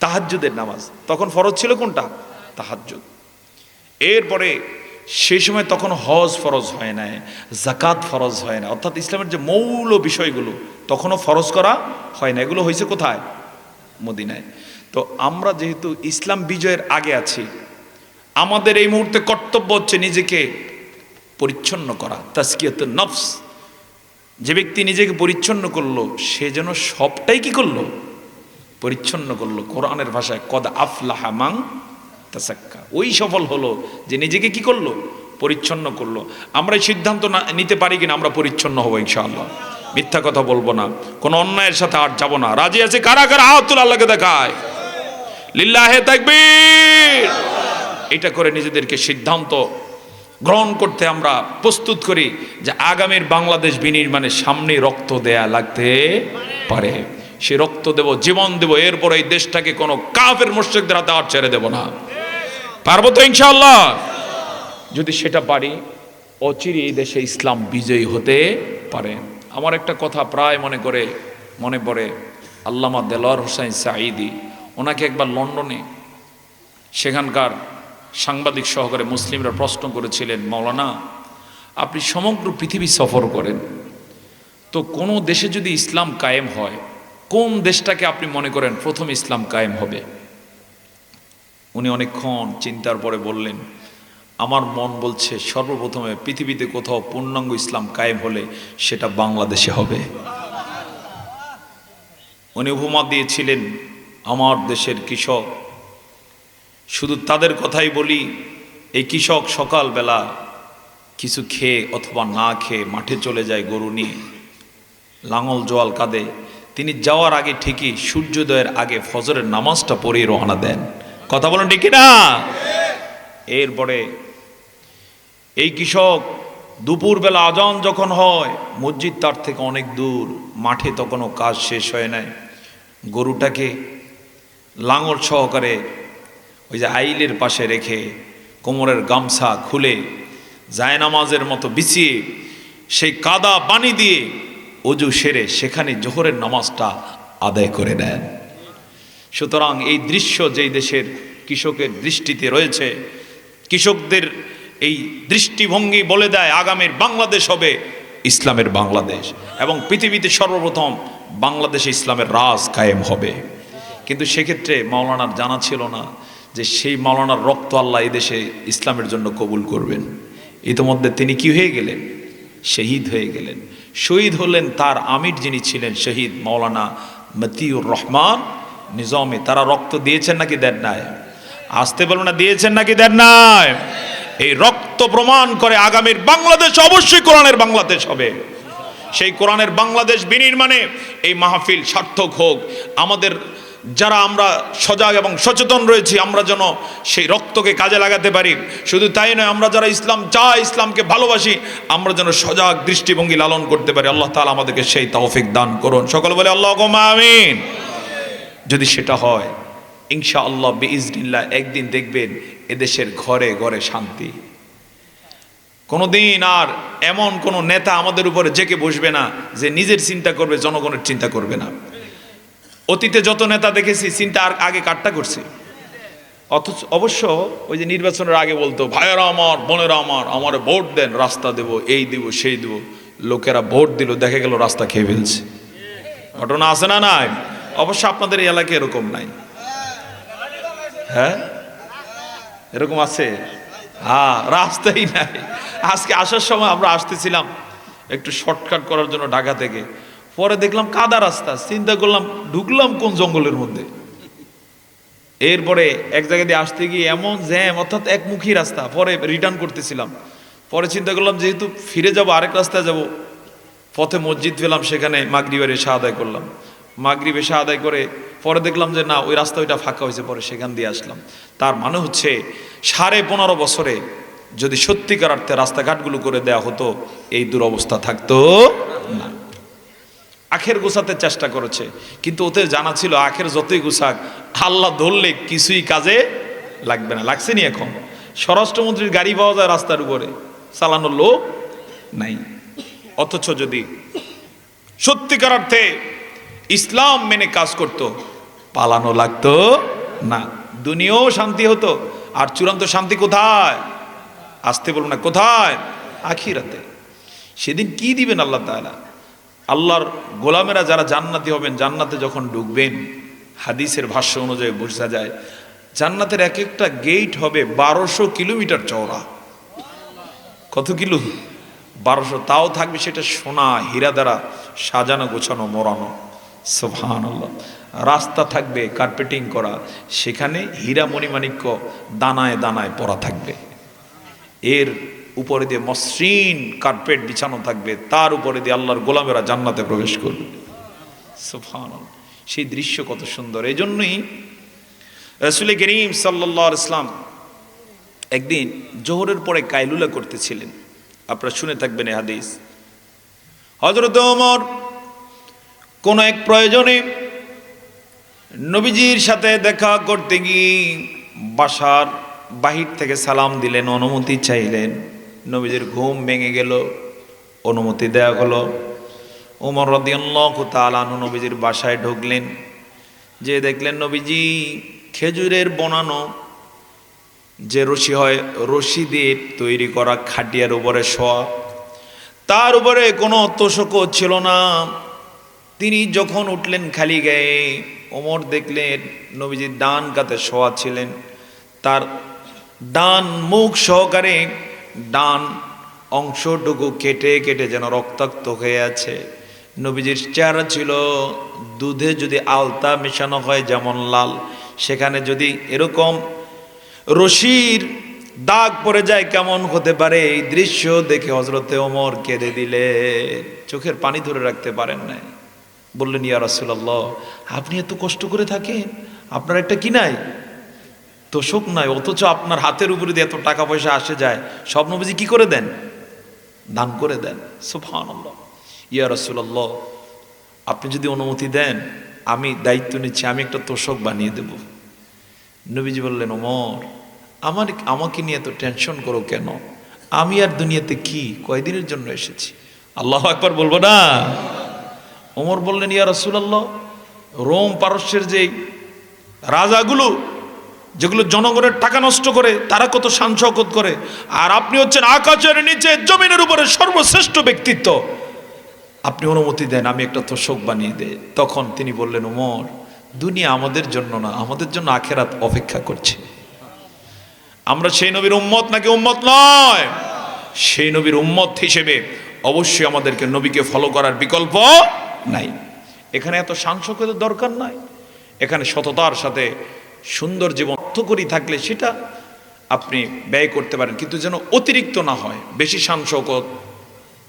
তাহাজ্জুদের নামাজ। তখন ফরজ ছিল কোনটা? তাহাজ্জুদ। এরপরে সেই সময় তখন হজ ফরজ হয় নাই, যাকাত ফরজ হয় না, অর্থাৎ ইসলামের যে মৌল বিষয়গুলো তখনও ফরজ করা হয় না। এগুলো হয়েছে কোথায়? মদিনায়। তো আমরা যেহেতু ইসলাম বিজয়ের আগে আছি, আমাদের এই মুহূর্তে কর্তব্য হচ্ছে নিজেকে পরিচ্ছন্ন করা, তাজকিয়াতুন নফস। যে ব্যক্তি নিজেকে পরিচ্ছন্ন করলো সে যেন সবটাই কি করলো? পরিচ্ছন্ন করলো। কোরআনের ভাষায় কদ আফলাহা মান তাসাক্কা, ওই সফল হলো যে নিজেকে কি করলো? পরিচ্ছন্ন করলো। আমরা এই সিদ্ধান্ত নিতে পারি কিনা আমরা পরিচ্ছন্ন হবো ইনশাআল্লাহ? মিথ্যা কথা বলবো না, কোনো অন্যায়ের সাথে আর যাবো না। রাজি আছে কারা কারা? হাত তুলে আল্লাহকে দেখায় লিল্লাহে তাকবীর। এটা করে নিজেদেরকে সিদ্ধান্ত গ্রহণ করতে আমরা প্রস্তুত করি যে আগামীর বাংলাদেশ বিনির্মাণের সামনে রক্ত দেয়া লাগতে পারে। সে রক্ত দেব, জীবন দেব, এরপর এই দেশটাকে কোনো কাফের মুশরিকদের হাতে আর ছেড়ে দেব না। পারবো তো ইনশাআল্লাহ? যদি সেটা পারি, অচিরে এই দেশে ইসলাম বিজয়ী হতে পারে। আমার একটা কথা প্রায় মনে পড়ে, আল্লামা দেলোয়ার হোসেন সাঈদী, ওনাকে একবার লন্ডনে সেখানকার সাংবাদিক সহকারে মুসলিমরা প্রশ্ন করেছিলেন, মাওলানা আপনি সমগ্র পৃথিবী সফর করেন, তো কোনো দেশে যদি ইসলাম কায়েম হয়, কোন দেশটাকে আপনি মনে করেন প্রথম ইসলাম কায়েম হবে? উনি অনেকক্ষণ চিন্তার পরে বললেন, আমার মন বলছে সর্বপ্রথমে পৃথিবীতে কোথাও পূর্ণাঙ্গ ইসলাম কায়েম হলে সেটা বাংলাদেশে হবে। উনি উপমা দিয়েছিলেন আমার দেশের কৃষক। শুধু তাদের কথাই বলি, এই কৃষক সকালবেলা কিছু খেয়ে অথবা না খেয়ে মাঠে চলে যায় গরু নিয়ে, লাঙল জোয়াল কাঁদে। তিনি যাওয়ার আগে ঠিকই সূর্যোদয়ের আগে ফজরের নামাজটা পড়ে রওনা দেন। কথা বলেন ঠিক না? এরপরে এই কৃষক দুপুরবেলা আজান যখন হয়, মসজিদ তার থেকে অনেক দূর, মাঠে তখনও কাজ শেষ হয় নাই, গরুটাকে লাঙল সহকারে ওই যে আইলের পাশে রেখে কোমরের গামছা খুলে জায়নামাজের মতো বিছিয়ে সেই কাদা পানি দিয়ে অজু সেরে সেখানে জোহরের নামাজটা আদায় করে নেন। সুতরাং এই দৃশ্য যেই দেশের কৃষকের দৃষ্টিতে রয়েছে, কৃষকদের এই দৃষ্টিভঙ্গি বলে দেয় আগামীর বাংলাদেশ হবে ইসলামের বাংলাদেশ, এবং পৃথিবীতে সর্বপ্রথম বাংলাদেশে ইসলামের রাজ কায়েম হবে। কিন্তু সেক্ষেত্রে মাওলানার জানা ছিল না যে সেই মাওলানার রক্ত আল্লাহ এই দেশে ইসলামের জন্য কবুল করবেন। ইতোমধ্যে তিনি কি হয়ে গেলেন? শহীদ হয়ে গেলেন। শহীদ হলেন তার আমির যিনি ছিলেন শহীদ মাওলানা মতিউর রহমান নিজামী। তারা রক্ত দিয়েছেন নাকি দেন নাই? আসতে বলুন না, দিয়েছেন নাকি দেন নাই? এই রক্ত প্রমাণ করে আগামীর বাংলাদেশ অবশ্যই কোরআনের বাংলাদেশ হবে। সেই কোরআনের বাংলাদেশ বিনির্মাণে এই মাহফিল সার্থক হোক। আমাদের যারা আমরা সজাগ এবং সচেতন রয়েছি, আমরা যেন সেই রক্তকে কাজে লাগাতে পারি। শুধু তাই নয়, আমরা যারা ইসলাম চাই, ইসলামকে ভালোবাসি, আমরা যেন সজাগ দৃষ্টিভঙ্গি লালন করতে পারি। আল্লাহ তাআলা আমাদেরকে সেই তৌফিক দান করুন। সকল বলে আল্লাহুম্মা আমিন। যদি সেটা হয়, ইনশাআল্লাহ বিইজনিল্লাহ একদিন দেখবেন এদেশের ঘরে ঘরে শান্তি। কোনোদিন আর এমন কোন নেতা আমাদের উপরে জেকে বসবে না যে নিজের চিন্তা করবে, জনগণের চিন্তা করবে না। অতীতে যত নেতা দেখেছি চিন্তা আর আগে কাটটা করছে, অথচ অবশ্য ওই যে নির্বাচনের আগে বলতো, ভাইয়েরা আমার, বোনেরা আমার, আমারে ভোট দেন, রাস্তা দেব, এই দেব, সেই দেব। লোকেরা ভোট দিল, দেখা গেল রাস্তা খেয়ে ফেলছে। ঘটনা আছে না নাই? অবশ্য আপনাদের এই এলাকায় এরকম নাই? হ্যাঁ, এরকম আছে। হ্যাঁ, রাস্তাই নাই। আজকে আসার সময় আমরা আসতেছিলাম একটু শর্টকাট করার জন্য ঢাকা থেকে, পরে দেখলাম কাদা রাস্তা। চিন্তা করলাম ঢুকলাম কোন জঙ্গলের মধ্যে। এরপরে এক জায়গা দিয়ে আসতে গিয়ে এমন জ্যাম, অর্থাৎ একমুখী রাস্তা। পরে রিটার্ন করতেছিলাম, পরে চিন্তা করলাম যেহেতু ফিরে যাব, আরেক রাস্তায় যাব। পথে মসজিদ পেলাম, সেখানে মাগরিবের এশা আদায় করলাম। মাগরিব এশা আদায় করে পরে দেখলাম যে না, ওই রাস্তা ওইটা ফাঁকা হয়েছে, পরে সেখান দিয়ে আসলাম। তার মানে হচ্ছে 15.5 বছরে যদি সত্যিকার অর্থে রাস্তাঘাটগুলো করে দেওয়া হতো, এই দুরবস্থা থাকতো না। আখের গোছাতে চেষ্টা করেছে, কিন্তু ওদের জানা ছিল আখের যতই গোছাক, আল্লাহ ধরলে কিছুই কাজে লাগবে না। লাগছে নি? এখন স্বরাষ্ট্রমন্ত্রীর গাড়ি পাওয়া যায় রাস্তার উপরে, চালানোর লোক নাই। অথচ যদি সত্যিকার অর্থে ইসলাম মেনে কাজ করত, পালানো লাগতো না, দুনিয়াও শান্তি হতো। আর চূড়ান্ত শান্তি কোথায়? আসতে বলবো না, কোথায়? আখিরাতে। সেদিন কি দিবেন আল্লাহ তাআলা? আল্লাহর গোলামেরা যারা জান্নাতি হবেন, জান্নাতে যখন ঢুকবেন, হাদিসের ভাষ্য অনুযায়ী বোঝা যায় জান্নাতের এক একটা গেট হবে 1200 কিলোমিটার চওড়া। কত কিলো? 1200। তাও থাকবে সেটা সোনা হীরা দ্বারা সাজানো, গোছানো, মোড়ানো। সুবহানাল্লাহ। রাস্তা থাকবে কার্পেটিং করা, সেখানে হীরা মণিমাণিক্য দানায় দানায় পরা থাকবে। এর উপরে দিয়ে মসৃণ কার্পেট বিছানো থাকবে, তার উপরে দিয়ে আল্লাহর গোলামেরা জান্নাতে প্রবেশ করবে। সুবহানাল্লাহ। সেই দৃশ্য কত সুন্দর! এই জন্যই রাসূল করিম সাল্লাল্লাহু আলাইহি ওয়াসাল্লাম একদিন জোহরের পরে কাইলুলা করতেছিলেন। আপনারা শুনে থাকবেন এই হাদিস। হযরত ওমর কোন এক প্রয়োজনে নবীজির সাথে দেখা করতে গিয়ে বাসার বাহির থেকে সালাম দিলেন, অনুমতি চাইলেন। নবীজির ঘুম ভেঙে গেল, অনুমতি দেয়া হলো। ওমর রাদিয়াল্লাহু তাআলা আনহু নবীজির বাসায় ঢুকলেন, যে দেখলেন নবীজি খেজুরের বনানো যে রশি হয়, রশি দিয়ে তৈরি করা খাটিয়ার উপরে শোয়া, তার উপরে কোনো তোশকও ছিল না। তিনি যখন উঠলেন খালি গায়ে, ওমর দেখলেন নবীজির ডান কাতে শোয়া ছিলেন, তার ডান মুখ সহকারে ডান অংশটুকু কেটে কেটে যেন রক্তাক্ত হয়ে আছে। নবীজির চেহারা ছিল দুধে যদি আলতা মেশানো হয় যেমন লাল, সেখানে যদি এরকম রশির দাগ পড়ে যায় কেমন হতে পারে। এই দৃশ্য দেখে হযরতে ওমর কেঁদে দিলে, চোখের পানি ধরে রাখতে পারেন নাই। বললেন, ইয়া রাসূলুল্লাহ, আপনি এত কষ্ট করে থাকেন, আপনার একটা কি নাই? তোষক নাই, অথচ আপনার হাতের উপরে দিয়ে এত টাকা পয়সা আসে যায়, সব নবীজি কি করে দেন? দান করে দেন। সুবহানাল্লাহ। ইয়া রাসূলুল্লাহ, আপনি যদি অনুমতি দেন, আমি দায়িত্ব নিচ্ছি, আমি একটা তোষক বানিয়ে দেব। নবীজি বললেন, ওমর, আমাকে নিয়ে এত টেনশন করো কেন? আমি আর দুনিয়াতে কি কয়দিনের জন্য এসেছি? আল্লাহু আকবার বলবো না? ওমর বললেন, ইয়া রাসূলুল্লাহ, রোম পারস্যের যে রাজাগুলো, যেগুলো জনগণের টাকা নষ্ট করে, তারা কত শান শওকত করে, আর আপনি হচ্ছেন আকাশের নিচে জমিনের উপরে সর্বশ্রেষ্ঠ ব্যক্তিত্ব, আপনি অনুমতি দেন আমি একটা তোষক বানিয়ে দেই। তখন তিনি বললেন, ওমর, দুনিয়া আমাদের জন্য না, আমাদের জন্য আখিরাত অপেক্ষা করছে। আমরা সেই নবীর উম্মত নাকি উম্মত নয়? সেই নবীর উম্মত হিসেবে অবশ্যই আমাদেরকে নবীকে ফলো করার বিকল্প নাই। এখানে এত শান শওকতের দরকার নাই। এখানে সততার সাথে সুন্দর জীবন করি থাকলে সেটা আপনি ব্যয় করতে পারেন, কিন্তু যেন অতিরিক্ত না হয়। বেশি শান শওকত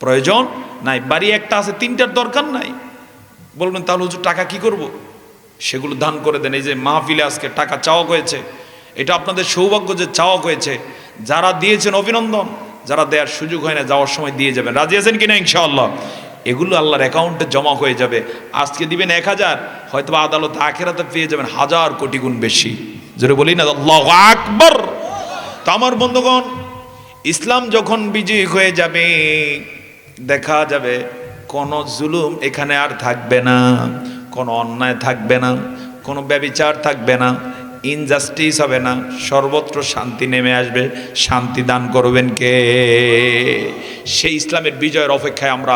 প্রয়োজন নাই। বাড়ি একটা আছে, তিনটার দরকার নাই। বলবেন তাহলে হুজুর টাকা কি করব? সেগুলো দান করে দেন। এই যে মাহফিলে আজকে টাকা চাওয়া হয়েছে, এটা আপনাদের সৌভাগ্য যে চাওয়া হয়েছে। যারা দিয়েছেন অভিনন্দন, যারা দেওয়ার সুযোগ হয় না যাওয়ার সময় দিয়ে যাবেন। রাজি আছেন কিনা ইনশাআল্লাহ? এগুলো আল্লাহর অ্যাকাউন্টে জমা হয়ে যাবে। আজকে দিবেন 1000, হয়তো আদালতে আখিরাতে পেয়ে যাবেন 1000 কোটি গুণ বেশি। জোরে বলি না আল্লাহু আকবার। তো আমার বন্ধুগণ, ইসলাম যখন বিজয়ী হয়ে যাবে, দেখা যাবে কোনো জুলুম এখানে আর থাকবে না, কোনো অন্যায় থাকবে না, কোনো ব্যভিচার থাকবে না, ইনজাস্টিস হবে না, সর্বত্র শান্তি নেমে আসবে। শান্তি দান করবেন কে? সেই ইসলামের বিজয়ের অপেক্ষায় আমরা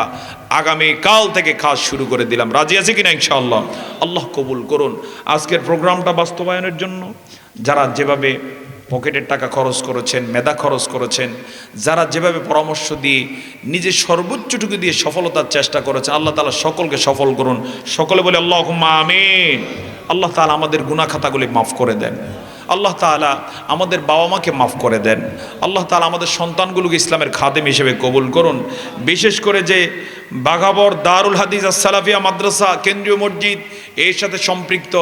আগামী কাল থেকে কাজ শুরু করে দিলাম। রাজি আছে কিনা ইনশাআল্লাহ? আল্লাহ কবুল করুন। আজকের প্রোগ্রামটা বাস্তবায়নের জন্য যারা যেভাবে পকেটের টাকা খরচ করেছেন, মেধা খরচ করেছেন, যারা যেভাবে পরামর্শ দিয়ে নিজের সর্বোচ্চটুকু দিয়ে সফলতার চেষ্টা করেছেন, আল্লাহ তাআলা সকলকে সফল করুন। সকলে বলে আল্লাহুম্মা আমিন। আল্লাহ তাআলা আমাদের গুনাহ খাতাগুলি মাফ করে দেন। আল্লাহ তাআলা আমাদের বাবা মাকে মাফ করে দেন। আল্লাহ তাআলা আমাদের সন্তানগুলোকে ইসলামের খাদেম হিসেবে কবুল করুন। বিশেষ করে যে বাঘাবর দারুল হাদিস আস সালাফিয়া মাদ্রাসা কেন্দ্রীয় মসজিদ এর সাথে সম্পৃক্ত